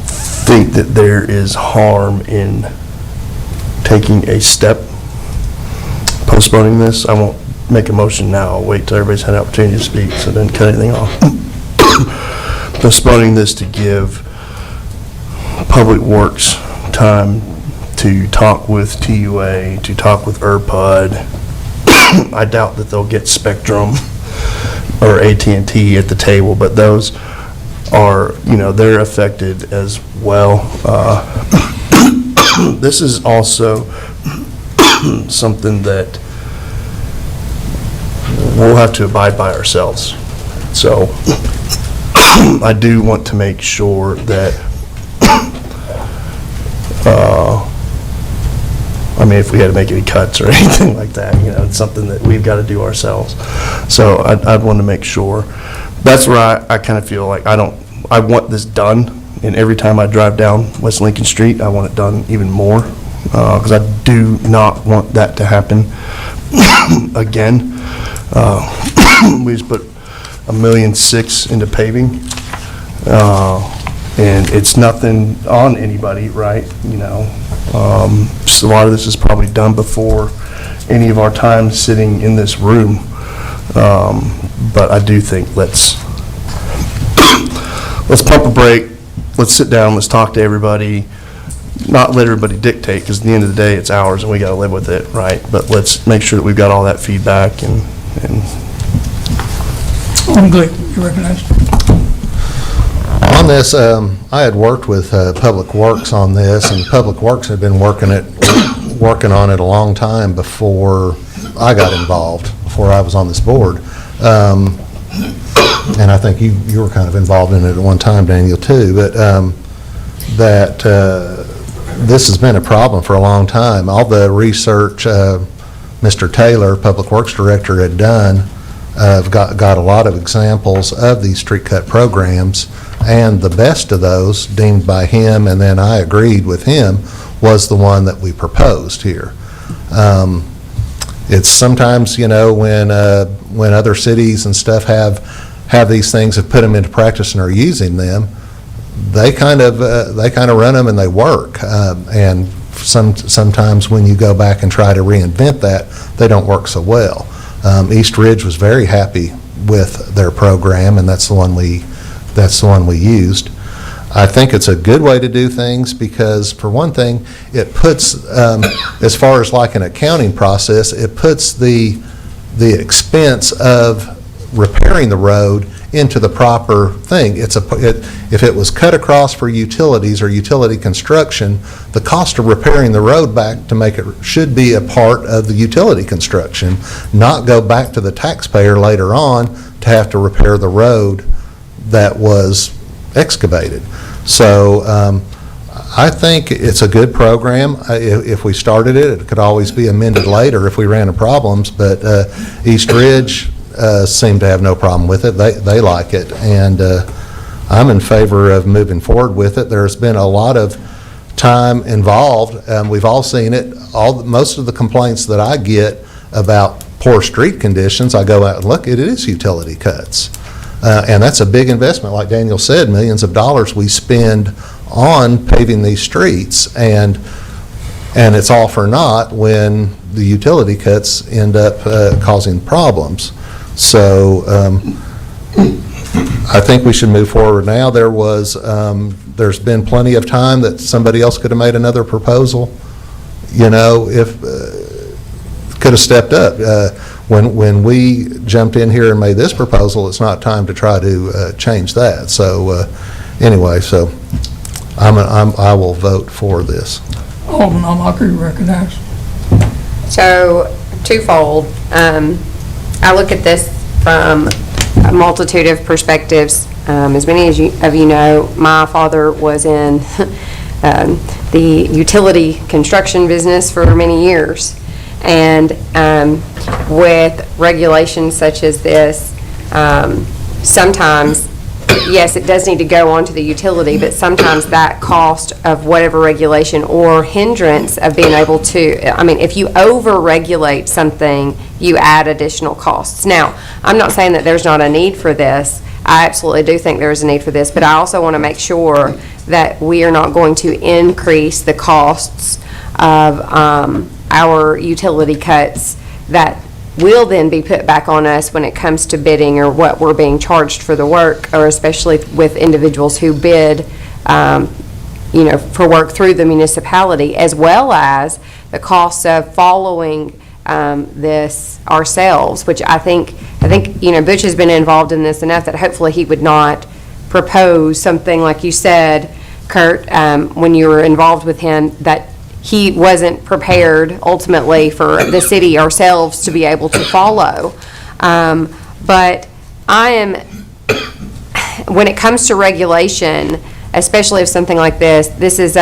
think that there is harm in taking a step postponing this. I won't make a motion now. I'll wait till everybody's had an opportunity to speak, so it doesn't cut anything off. Postponing this to give Public Works time to talk with TUA, to talk with ERPUD. I doubt that they'll get Spectrum or AT&T at the table, but those are, they're affected as well. This is also something that we'll have to abide by ourselves. So I do want to make sure that, if we had to make any cuts or anything like that, it's something that we've got to do ourselves. So I'd want to make sure. That's where I kind of feel like I want this done, and every time I drive down West Lincoln Street, I want it done even more, because I do not want that to happen again. We just put $1.6 million into paving, and it's nothing on anybody, right? So a lot of this is probably done before any of our time sitting in this room, but I do think let's let's pump a brake, let's sit down, let's talk to everybody, not let everybody dictate, because at the end of the day, it's ours and we got to live with it, right? But let's make sure that we've got all that feedback and I'm good. You recognize? On this, I had worked with Public Works on this, and Public Works had been working on it a long time before I got involved, before I was on this board. And I think you were kind of involved in it at one time, Daniel, too, but this has been a problem for a long time. All the research Mr. Taylor, Public Works Director, had done, got a lot of examples of these street cut programs, and the best of those, deemed by him, and then I agreed with him, was the one that we proposed here. It's sometimes, you know, when other cities and stuff have these things, have put them into practice and are using them, they kind of run them and they work. And sometimes when you go back and try to reinvent that, they don't work so well. East Ridge was very happy with their program, and that's the one we used. I think it's a good way to do things because, for one thing, it puts, as far as like an accounting process, it puts the expense of repairing the road into the proper thing. If it was cut across for utilities or utility construction, the cost of repairing the road back to make it should be a part of the utility construction, not go back to the taxpayer later on to have to repair the road that was excavated. So I think it's a good program. If we started it, it could always be amended later if we ran into problems, but East Ridge seem to have no problem with it. They like it, and I'm in favor of moving forward with it. There's been a lot of time involved. We've all seen it. Most of the complaints that I get about poor street conditions, I go out and look at it, is utility cuts. And that's a big investment. Like Daniel said, millions of dollars we spend on paving these streets, and it's all for naught when the utility cuts end up causing problems. So I think we should move forward now. There's been plenty of time that somebody else could have made another proposal, you know, if could have stepped up. When we jumped in here and made this proposal, it's not time to try to change that. So anyway, so I will vote for this. Alderman Almacher, you recognize? So, twofold. I look at this from a multitude of perspectives. As many of you know, my father was in the utility construction business for many years. And with regulations such as this, sometimes, yes, it does need to go on to the utility, but sometimes that cost of whatever regulation or hindrance of being able to, I mean, if you over-regulate something, you add additional costs. Now, I'm not saying that there's not a need for this. I absolutely do think there is a need for this, but I also want to make sure that we are not going to increase the costs of our utility cuts that will then be put back on us when it comes to bidding or what we're being charged for the work, or especially with individuals who bid, you know, for work through the municipality, as well as the costs of following this ourselves, which I think, you know, Butch has been involved in this enough that hopefully he would not propose something like you said, Kurt, when you were involved with him, that he wasn't prepared ultimately for the city ourselves to be able to follow. But I am, when it comes to regulation, especially of something like this, this is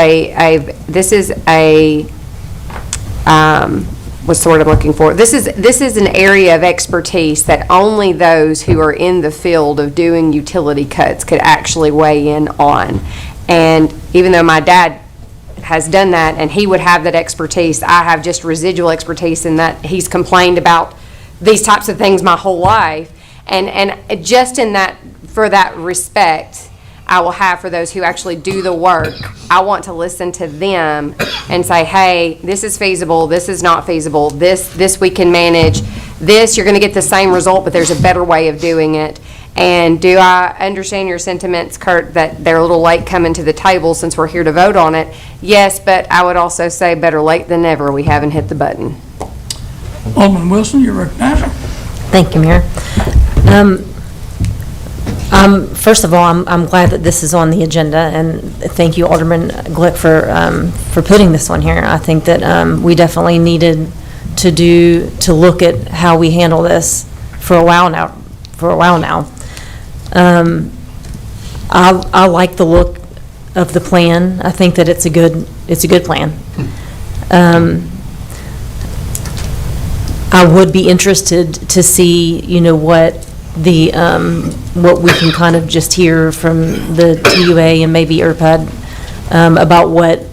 what's the word I'm looking for? This is an area of expertise that only those who are in the field of doing utility cuts could actually weigh in on. And even though my dad has done that and he would have that expertise, I have just residual expertise in that he's complained about these types of things my whole life. And just in that, for that respect, I will have for those who actually do the work. I want to listen to them and say, hey, this is feasible, this is not feasible, this we can manage, this you're going to get the same result, but there's a better way of doing it. And do I understand your sentiments, Kurt, that they're a little late coming to the table since we're here to vote on it? Yes, but I would also say better late than never. We haven't hit the button. Alderman Wilson, you're recognized. Thank you, Mayor. First of all, I'm glad that this is on the agenda, and thank you, Alderman Glick, for putting this on here. I think that we definitely needed to look at how we handle this for a while now. I like the look of the plan. I think that it's a good plan. I would be interested to see, what we can kind of just hear from the TUA and maybe IRPAD about what,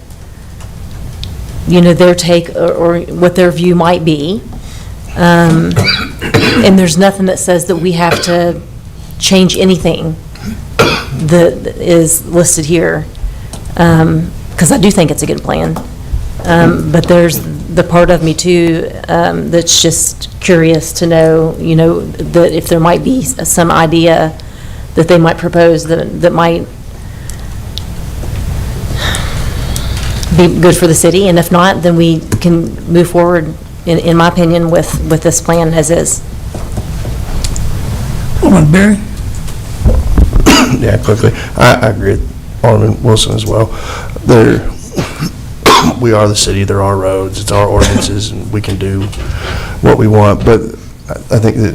their take or what their view might be. And there's nothing that says that we have to change anything that is listed here, because I do think it's a good plan. But there's the part of me too that's just curious to know, that if there might be some idea that they might propose that might be good for the city, and if not, then we can move forward, in my opinion, with this plan as is. Alderman Berry? Yeah, quickly. I agree with Alderman Wilson as well. We are the city, there are roads, it's our ordinances, and we can do what we want, but I think that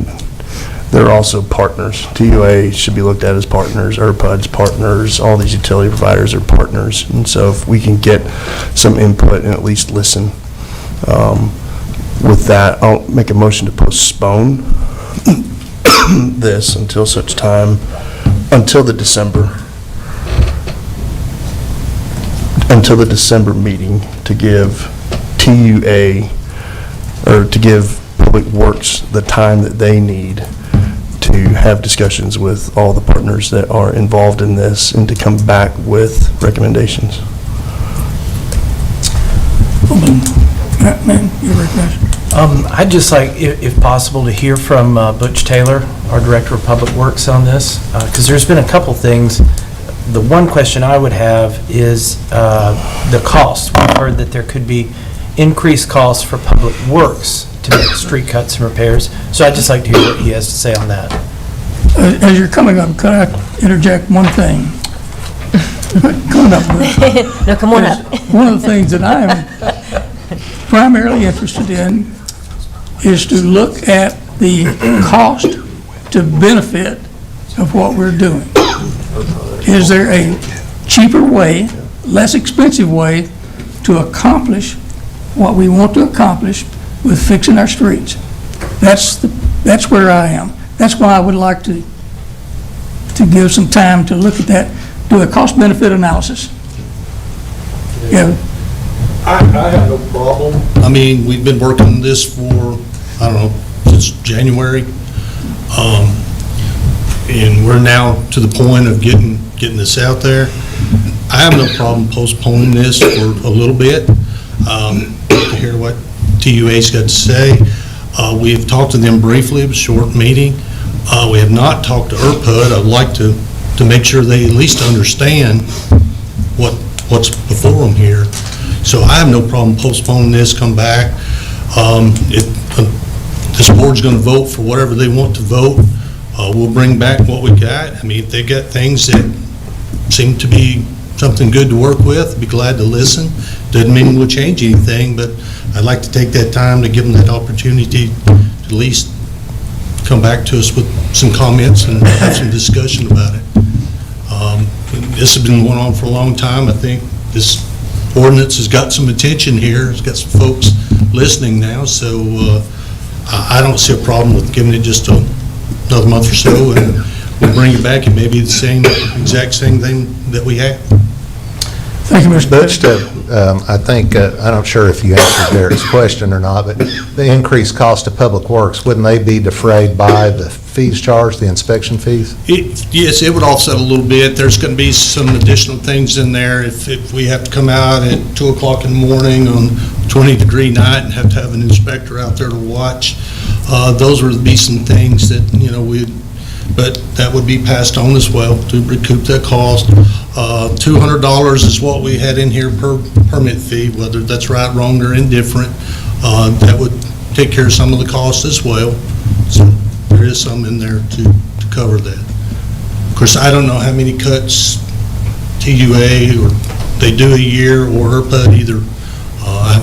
they're also partners. TUA should be looked at as partners, IRPAD's partners, all these utility providers are partners, and so if we can get some input and at least listen, with that, I'll make a motion to postpone this until such time, until the December meeting, to give TUA, or to give Public Works the time that they need to have discussions with all the partners that are involved in this and to come back with recommendations. Man, you're recognized. I'd just like, if possible, to hear from Butch Taylor, our Director of Public Works, on this, because there's been a couple things. The one question I would have is the cost. We've heard that there could be increased costs for Public Works to make street cuts and repairs, so I'd just like to hear what he has to say on that. As you're coming up, could I interject one thing? Coming up with. No, come on up. One of the things that I am primarily interested in is to look at the cost to benefit of what we're doing. Is there a cheaper way, less expensive way to accomplish what we want to accomplish with fixing our streets? That's where I am. That's why I would like to give some time to look at that, do a cost-benefit analysis. Yeah. I have no problem. I mean, we've been working on this for, I don't know, since January. And we're now to the point of getting this out there. I have no problem postponing this for a little bit, to hear what TUA's got to say. We have talked to them briefly, it was a short meeting. We have not talked to IRPAD. I'd like to make sure they at least understand what's before them here. So I have no problem postponing this, come back. This board's going to vote for whatever they want to vote. We'll bring back what we got. I mean, if they got things that seem to be something good to work with, I'd be glad to listen. Doesn't mean we'll change anything, but I'd like to take that time to give them that opportunity to at least come back to us with some comments and have some discussion about it. This has been going on for a long time. I think this ordinance has got some attention here. It's got some folks listening now, so I don't see a problem with giving it just another month or so, and we'll bring it back and maybe the exact same thing that we had. Thank you, Mr. Butch, I think, I'm not sure if you answered Derek's question or not, but the increased cost of Public Works, wouldn't they be defrayed by the fees charged, the inspection fees? Yes, it would offset a little bit. There's going to be some additional things in there. If we have to come out at 2 o'clock in the morning on a 20-degree night and have to have an inspector out there to watch, those would be some things that, we'd but that would be passed on as well to recoup that cost. $200 is what we had in here per permit fee, whether that's right, wrong, or indifferent. That would take care of some of the costs as well. So there is some in there to cover that. Of course, I don't know how many cuts TUA or they do a year or HERPA either. I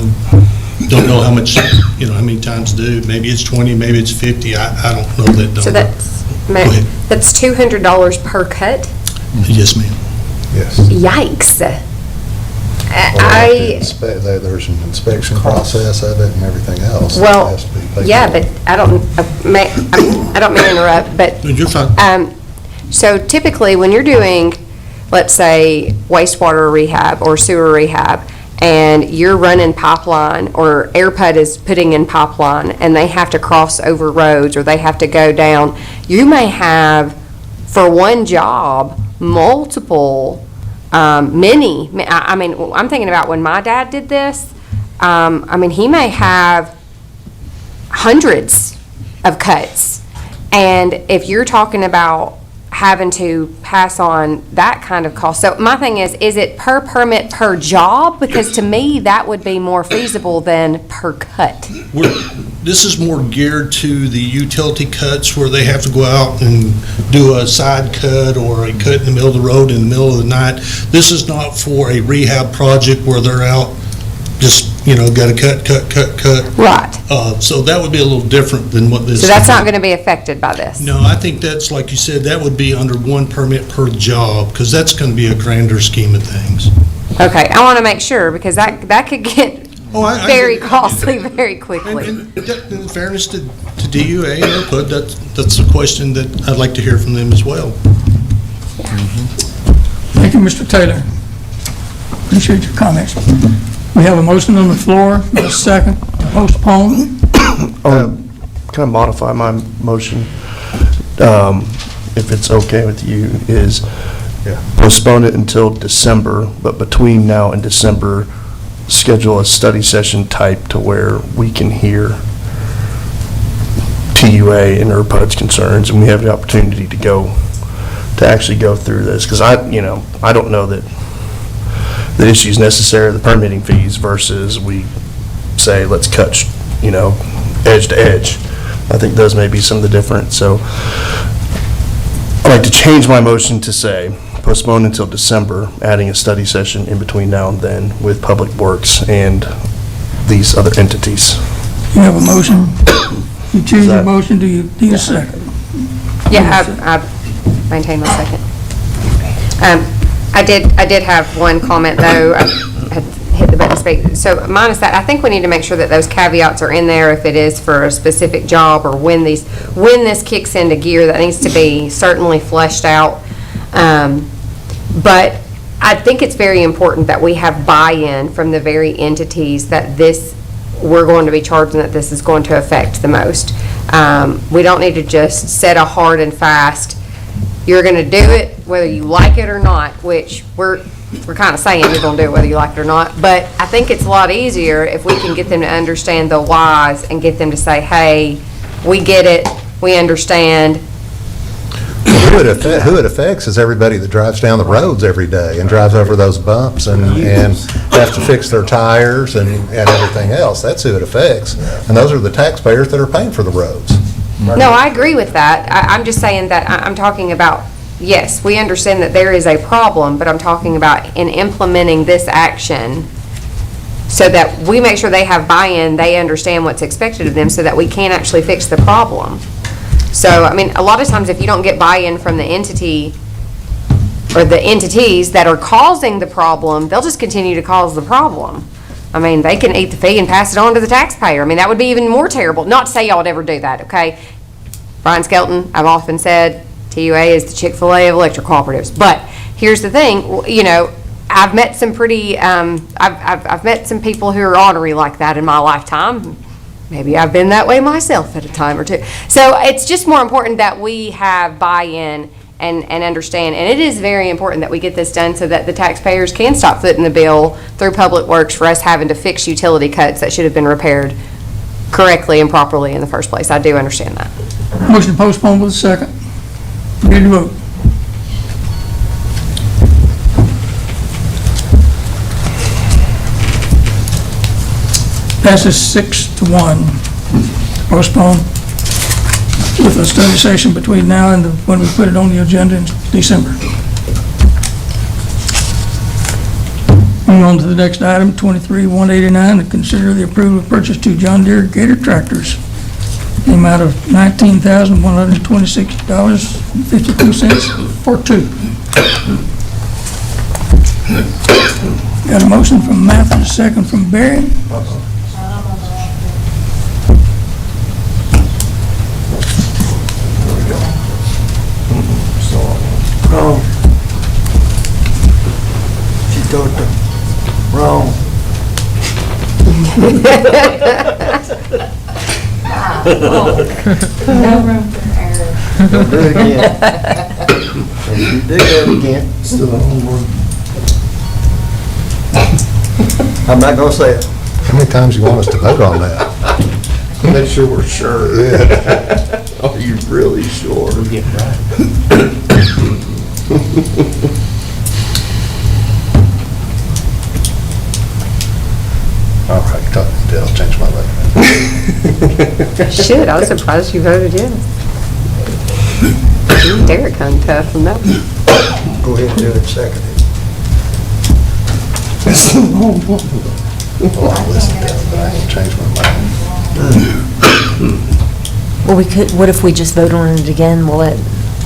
don't know how much, how many times do. Maybe it's 20, maybe it's 50. I don't know that number. So that's $200 per cut? Yes, ma'am. Yes. Yikes. There's an inspection process of it and everything else. Well, that has to be paid yeah, for. but I don't mean to interrupt, but You're fine. so typically when you're doing, let's say, wastewater rehab or sewer rehab, and you're running pipeline, or AirPUD is putting in pipeline, and they have to cross over roads, or they have to go down, you may have, for one job, multiple, I'm thinking about when my dad did this, he may have hundreds of cuts. And if you're talking about having to pass on that kind of cost. So my thing is it per permit per job? Because to me, that would be more feasible than per cut. This is more geared to the utility cuts where they have to go out and do a side cut or a cut in the middle of the road in the middle of the night. This is not for a rehab project where they're out just, got to cut. Right. So that would be a little different than what this. So that's not going to be affected by this? No, I think that's, like you said, that would be under one permit per job, because that's going to be a grander scheme of things. Okay, I want to make sure, because that could get very costly very quickly. And in fairness to DUA and AirPUD, that's a question that I'd like to hear from them as well. Thank you, Mr. Taylor. Appreciate your comments. We have a motion on the floor, a second, to postpone. Can I modify my motion, if it's okay with you, is postpone it until December, but between now and December, schedule a study session type to where we can hear TUA and ERPUD's concerns, and we have the opportunity to actually go through this, because I don't know that the issues necessary, the permitting fees versus we say, let's cut, edge to edge. I think those may be some of the difference. So I'd like to change my motion to say postpone until December, adding a study session in between now and then with Public Works and these other entities. You have a motion. You choose your motion, do you need a second? Yeah, I maintain my second. I did have one comment, though. I had hit the button to speak. So minus that, I think we need to make sure that those caveats are in there if it is for a specific job or when this kicks into gear. That needs to be certainly fleshed out. But I think it's very important that we have buy-in from the very entities that we're going to be charging, that this is going to affect the most. We don't need to just set a hard and fast, you're going to do it whether you like it or not, which we're kind of saying you're going to do it whether you like it or not. But I think it's a lot easier if we can get them to understand the whys and get them to say, hey, we get it, we understand. Who it affects is everybody that drives down the roads every day and drives over those bumps and has to fix their tires and everything else. That's who it affects. And those are the taxpayers that are paying for the roads. No, I agree with that. I'm just saying that I'm talking about, yes, we understand that there is a problem, but I'm talking about in implementing this action so that we make sure they have buy-in, they understand what's expected of them so that we can actually fix the problem. So, a lot of times if you don't get buy-in from the entity or the entities that are causing the problem, they'll just continue to cause the problem. They can eat the fee and pass it on to the taxpayer. That would be even more terrible. Not to say y'all would ever do that, okay? Brian Skelton, I've often said, TUA is the Chick-fil-A of electric cooperatives. But here's the thing, I've met some I've met some people who are ornery like that in my lifetime. Maybe I've been that way myself at a time or two. So it's just more important that we have buy-in and understand. And it is very important that we get this done so that the taxpayers can stop footing the bill through Public Works for us having to fix utility cuts that should have been repaired correctly and properly in the first place. I do understand that. Motion to postpone with a second. Ready to vote? Passes 6-1 to postpone with a study session between now and when we put it on the agenda in December. Moving on to the next item, 23-189, to consider the approval of purchase 2 John Deere Gator tractors in the amount of $19,126.52 for 2. Got a motion from Mathis, a second from Barry. Wrong. She thought the wrong. No room for error. Don't do it again. If you do that again, it's still the wrong one. I'm not gonna say it. How many times you want us to vote on that? Make sure we're sure. Are you really sure? We'll get it right. All right, I'll change my vote. Shit, I was surprised you voted yes. Derek hung tough on that one. Go ahead and do it second. Well, I'll listen to it, but I ain't changed my mind. Well, we could, what if we just vote on it again? Will it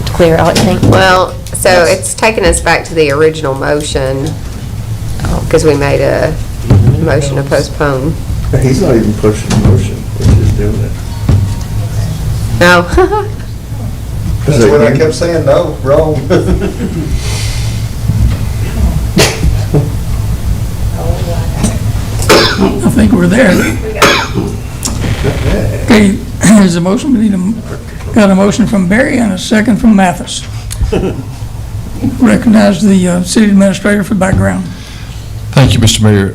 clear out, I think? Well, so it's taken us back to the original motion, because we made a motion to postpone. He's not even pushing the motion, we're just doing it. No. That's what I kept saying, no, wrong. I think we're there. Okay, there's a motion, we need got a motion from Barry and a second from Mathis. Recognize the city administrator for background. Thank you, Mr. Mayor.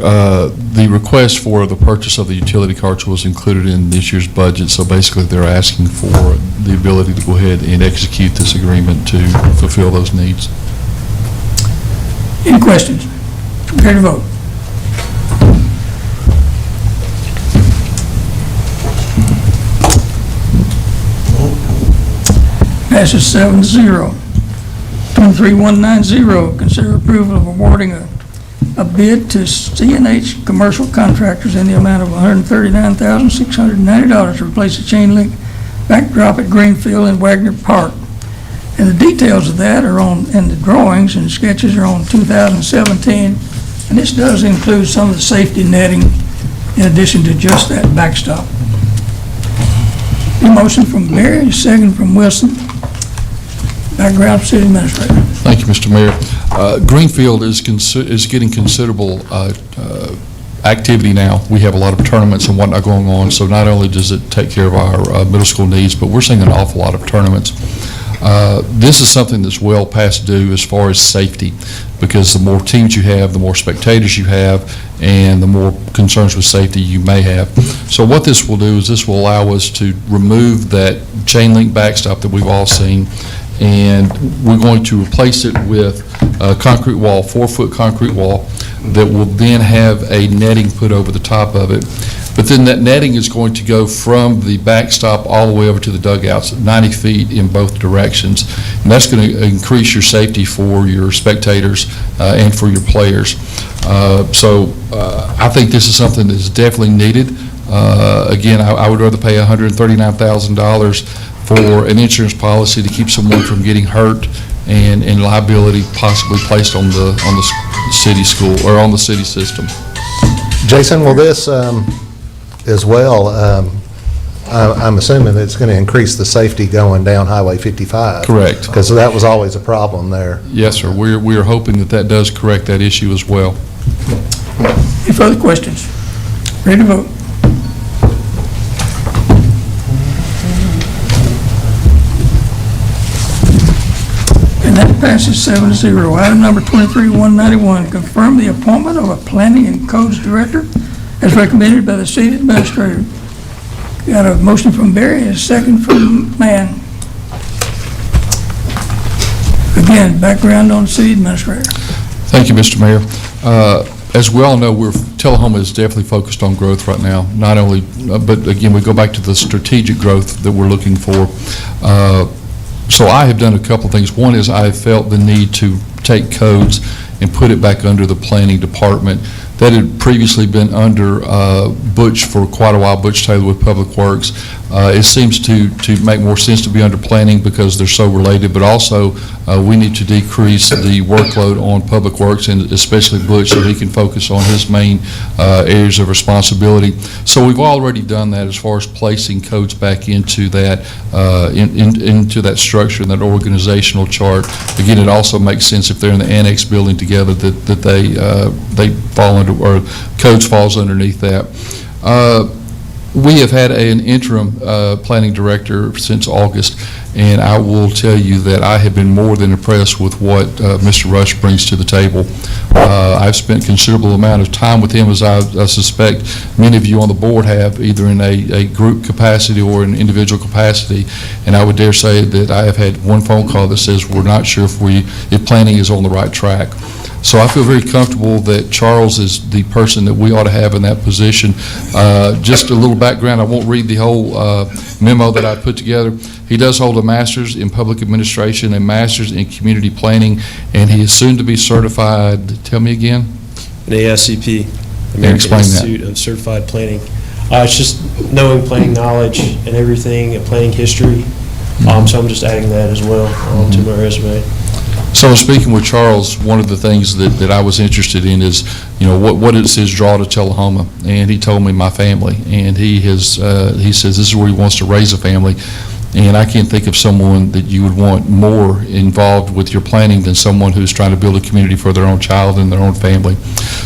The request for the purchase of the utility carts was included in this year's budget, so basically they're asking for the ability to go ahead and execute this agreement to fulfill those needs. Any questions? Ready to vote? Passes 7-0. 23-190, consider approval of awarding a bid to C&H Commercial Contractors in the amount of $139,690 to replace the chain link backdrop at Greenfield and Wagner Park. And the details of that are in the drawings, and sketches are on 2017, and this does include some of the safety netting in addition to just that backstop. A motion from Barry, a second from Wilson. Background, city administrator. Thank you, Mr. Mayor. Greenfield is getting considerable activity now. We have a lot of tournaments and whatnot going on, so not only does it take care of our middle school needs, but we're seeing an awful lot of tournaments. This is something that's well past due as far as safety, because the more teams you have, the more spectators you have, and the more concerns with safety you may have. So what this will do is this will allow us to remove that chain link backstop that we've all seen, and we're going to replace it with a concrete wall, 4-foot concrete wall, that will then have a netting put over the top of it. But then that netting is going to go from the backstop all the way over to the dugouts, 90 feet in both directions. And that's going to increase your safety for your spectators and for your players. So I think this is something that is definitely needed. Again, I would rather pay $139,000 for an insurance policy to keep someone from getting hurt and liability possibly placed on the city school or on the city system. Jason, will this as well, I'm assuming it's going to increase the safety going down Highway 55? Correct. Because that was always a problem there. Yes, sir. We are hoping that that does correct that issue as well. Any further questions? Ready to vote? And that passes 7-0. Item number 23-191, confirm the appointment of a planning and codes director as recommended by the city administrator. Got a motion from Barry, a second from Mann. Dan, background on city administrator. Thank you, Mr. Mayor. As we all know, Tullahoma is definitely focused on growth right now, not only, but again, we go back to the strategic growth that we're looking for. So I have done a couple things. One is I have felt the need to take codes and put it back under the planning department. That had previously been under Butch for quite a while, Butch Taylor with Public Works. It seems to make more sense to be under planning because they're so related, but also we need to decrease the workload on Public Works and especially Butch so he can focus on his main areas of responsibility. So we've already done that as far as placing codes back into that into that structure and that organizational chart. Again, it also makes sense if they're in the annex building together that they fall under, or codes falls underneath that. We have had an interim planning director since August, and I will tell you that I have been more than impressed with what Mr. Rush brings to the table. I've spent considerable amount of time with him, as I suspect many of you on the board have, either in a group capacity or an individual capacity, and I would dare say that I have had one phone call that says we're not sure if planning is on the right track. So I feel very comfortable that Charles is the person that we ought to have in that position. Just a little background, I won't read the whole memo that I put together. He does hold a master's in public administration, a master's in community planning, and he is soon to be certified, tell me again? An ASCP, Explain American that. Institute of Certified Planning. It's just knowing planning knowledge and everything, and planning history. So I'm just adding that as well to my resume. So in speaking with Charles, one of the things that I was interested in is, you know, what is his draw to Tullahoma? And he told me my family, and he says this is where he wants to raise a family. And I can't think of someone that you would want more involved with your planning than someone who's trying to build a community for their own child and their own family.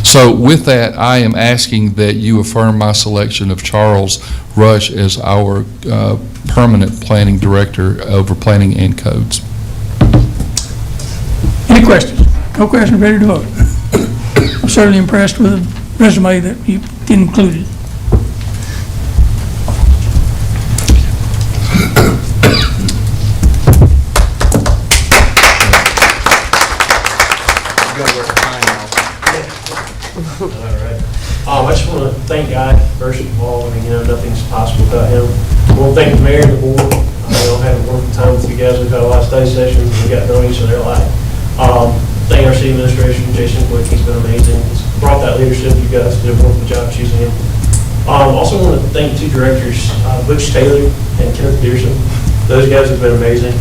So with that, I am asking that you affirm my selection of Charles Rush as our permanent planning director over planning and codes. Any questions? No questions, ready to vote? I'm certainly impressed with the resume that you included. All right. I just want to thank God, first of all. I mean, nothing's possible without him. I want to thank the mayor and the board. Having worked time with you guys, we've had a lot of study sessions, we got to know each other a lot. Thank our city administration, Jason Quick, he's been amazing. He's brought that leadership. You guys did a wonderful job choosing him. Also want to thank two directors, Butch Taylor and Kenneth Pearson. Those guys have been amazing.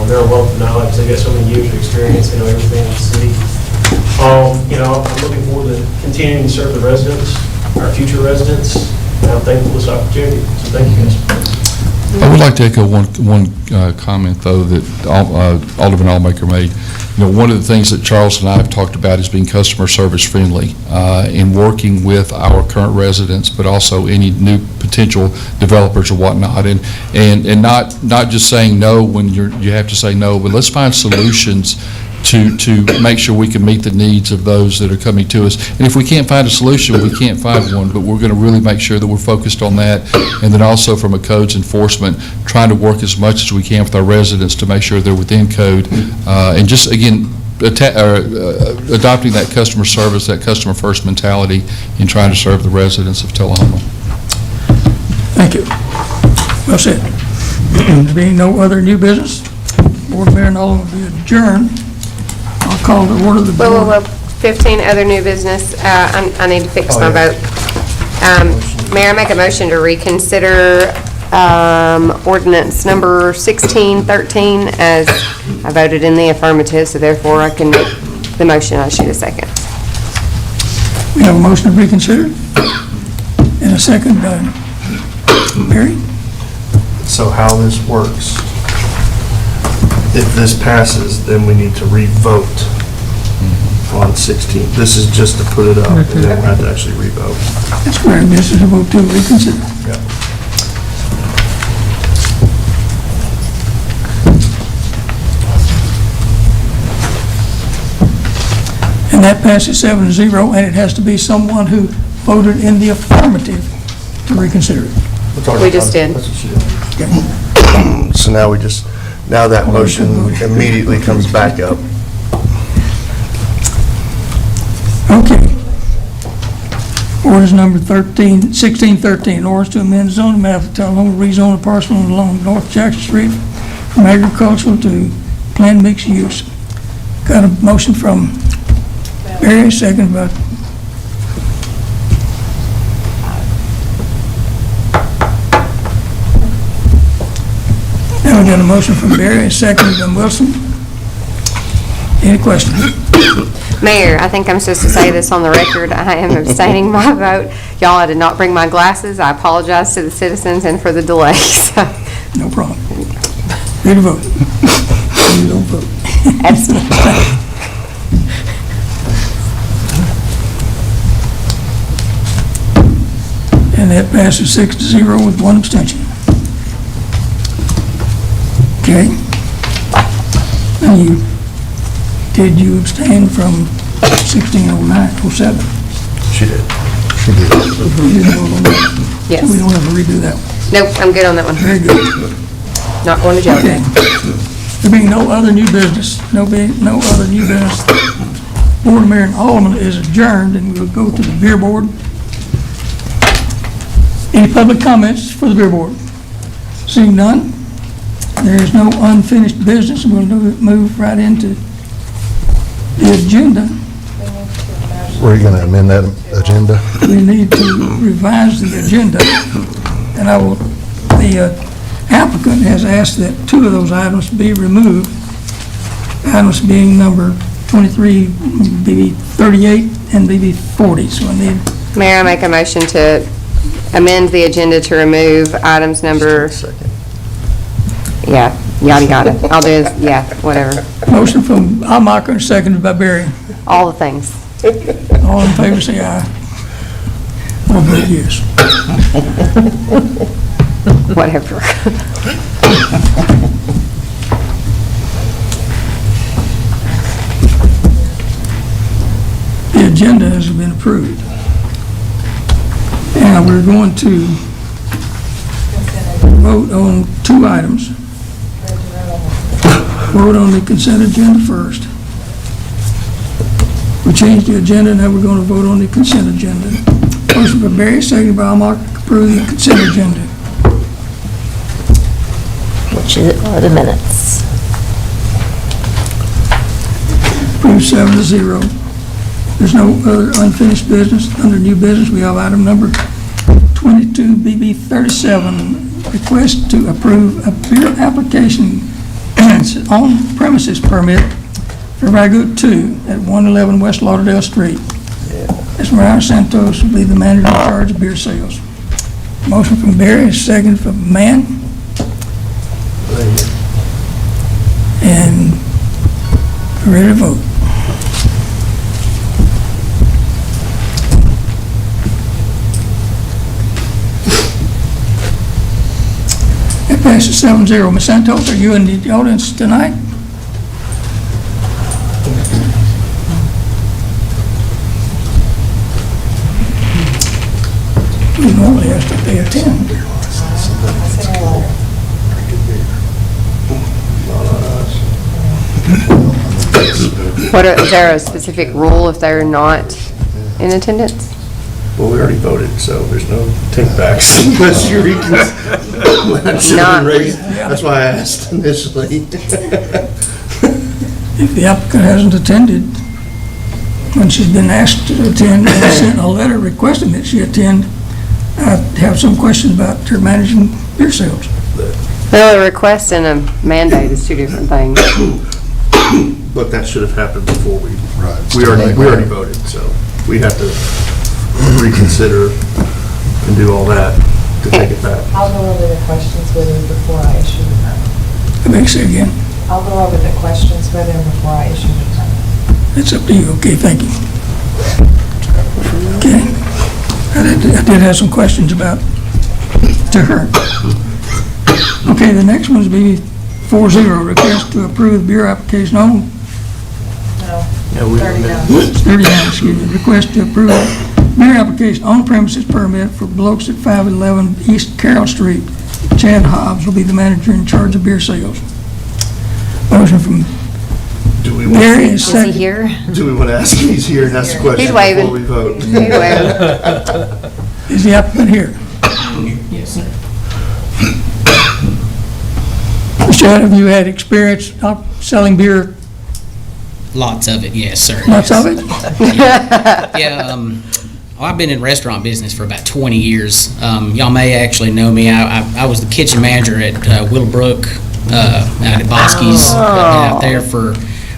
They're a wealth of knowledge. They got so many years of experience. They know everything in the city. I'm looking forward to continuing to serve the residents, our future residents, and I'm thankful for this opportunity. So thank you guys. I would like to echo one comment, though, that Alderman Allmaker made. One of the things that Charles and I have talked about is being customer service friendly in working with our current residents, but also any new potential developers or whatnot, and not just saying no when you have to say no, but let's find solutions to make sure we can meet the needs of those that are coming to us. And if we can't find a solution, we can't find one, but we're going to really make sure that we're focused on that. And then also from a codes enforcement, trying to work as much as we can with our residents to make sure they're within code. And just, again, adopting that customer service, that customer first mentality in trying to serve the residents of Tullahoma. Thank you. Well said. There being no other new business, Board Mayor and all will be adjourned. I'll call the order of the board. Whoa, 15 other new business. I need to fix my vote. Mayor, I make a motion to reconsider ordinance number 1613 as I voted in the affirmative, so therefore I can make the motion. I should a second. We have a motion to reconsider and a second by Mary. So how this works, if this passes, then we need to re-vote on 16. This is just to put it up, and then we'll have to actually re-vote. That's correct. This is a vote to reconsider. Yep. And that passes 7-0, and it has to be someone who voted in the affirmative to reconsider it. We just did. That's what she did. So now that motion immediately comes back up. Ordinance number 1613, ordinance to amend zoning map of Tullahoma, rezone a parcel along North Jackson Street from agricultural to planned mixed use. Got a motion from Barry, second by now we got a motion from Barry, second by Wilson. Any questions? Mayor, I think I'm supposed to say this on the record. I am abstaining my vote. Y'all, I did not bring my glasses. I apologize to the citizens and for the delay. So. No problem. Ready to vote? You don't vote. And that passes 6-0 with one abstention. Okay. And did you abstain from 1609-07? She did. She did. You didn't vote on that? Yes. So we don't have to redo that one. Nope, I'm good on that one. Very good. Not going to jail. Okay. There being no other new business, no other new business, Board of Mayor and Alderman is adjourned, and we'll go to the beer board. Any public comments for the beer board? Seeing none, there is no unfinished business. We'll move right into the agenda. Were you going to amend that agenda? We need to revise the agenda, and the applicant has asked that two of those items be removed, items being number 23, BB 38, and BB 40. So I need... Mayor, I make a motion to amend the agenda to remove items number... Yeah, yada yada. I'll do it, yeah, whatever. Motion from Almacher, seconded by Barry. All the things. All in favor, say aye. I'll vote yes. Whatever. The agenda has been approved. And we're going to vote on two items. Vote on the consent agenda first. We changed the agenda, now we're going to vote on the consent agenda. Motion by Barry, seconded by Almacher, to approve the consent agenda. Which are the minutes. Approved 7-0. There's no other unfinished business. Under new business, we have item number 22, BB 37, request to approve a beer application on premises permit for Ragout 2 at 111 West Lauderdale Street. Ms. Mariah Santos will be the manager in charge of beer sales. Motion from Barry, second from Mann. And ready to vote. It passes 7-0. Ms. Santos, are you in the audience tonight? We normally have to pay attend. Is there a specific rule if they're not in attendance? Well, we already voted, so there's no take-backs unless you're Not- That's why I asked initially. If the applicant hasn't attended, when she's been asked to attend and sent a letter requesting that she attend, I have some questions about her managing beer sales. Well, a request and a mandate is two different things. But that should have happened before we Right. we already voted, so we have to reconsider and do all that to take it back. I'll go over the questions with her before I issue the permit. Let me say again, I'll go over the questions with her before I issue the permit. it's up to you. Okay, thank you. Okay. I did have some questions about, to her. Okay, the next one is BB 40, request to approve beer application on No, No, we 39. 39, excuse me, request to approve beer application on premises permit for Blokes at 511 East Carroll Street. Chad Hobbs will be the manager in charge of beer sales. Motion from Do we Mary is Is he second. here? Do we want to ask him? He's here and ask the question He's waving. before we vote. He's waving. Is the applicant here? Yes, sir. Mr. Chad, have you had experience selling beer? Lots of it, yes, sir. Lots of it? Yeah, well, I've been in restaurant business for about 20 years. Y'all may actually know me. I was the kitchen manager at Willowbrook, out at Bosky's. I've been out there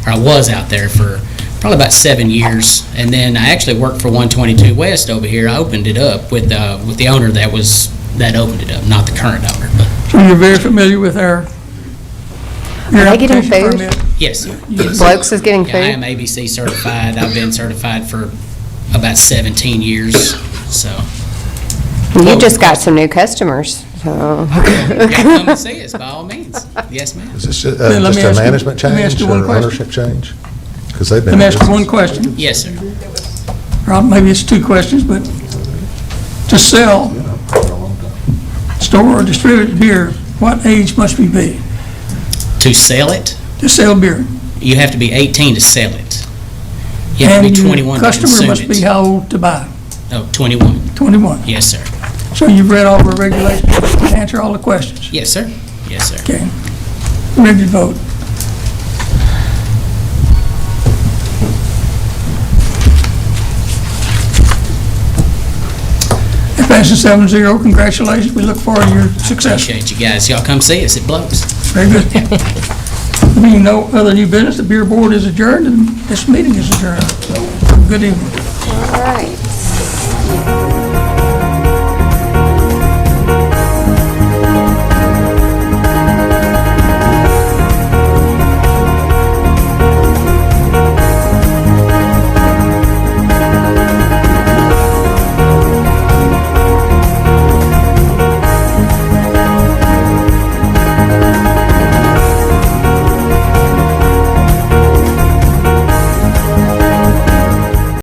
or I was out there for probably about 7 years. And then I actually worked for 122 West over here. I opened it up with the owner that opened it up, not the current owner. But So you're very familiar with our beer Are they getting application food? permit? yes, sir. Yes. Blokes is getting Yeah, I am food? ABC certified. I've been certified for about 17 years, so. You just got some new customers, so. Yeah, come and see us, by all means. Yes, ma'am. Is this Then let just me a ask you- management let me ask change you one or question. ownership change? Because they've been. Let me in ask you one business. question, Yes, sir. or maybe it's two questions, but to sell, store or distribute beer, what age must we be To sell it, to sell beer? you have to be 18 to sell it. You have to be 21 to Customer consume must be it. how old to buy? Oh, 21. 21. Yes, sir. So you've read all the regulations and answered all the questions? Yes, sir. Yes, sir. Okay. Ready to vote? It passes 7-0. Congratulations. We look forward to your success. Appreciate you guys. Y'all come see us. It blows. Very good. Being no other new business, the beer board is adjourned and this meeting is adjourned. So, good evening. All right.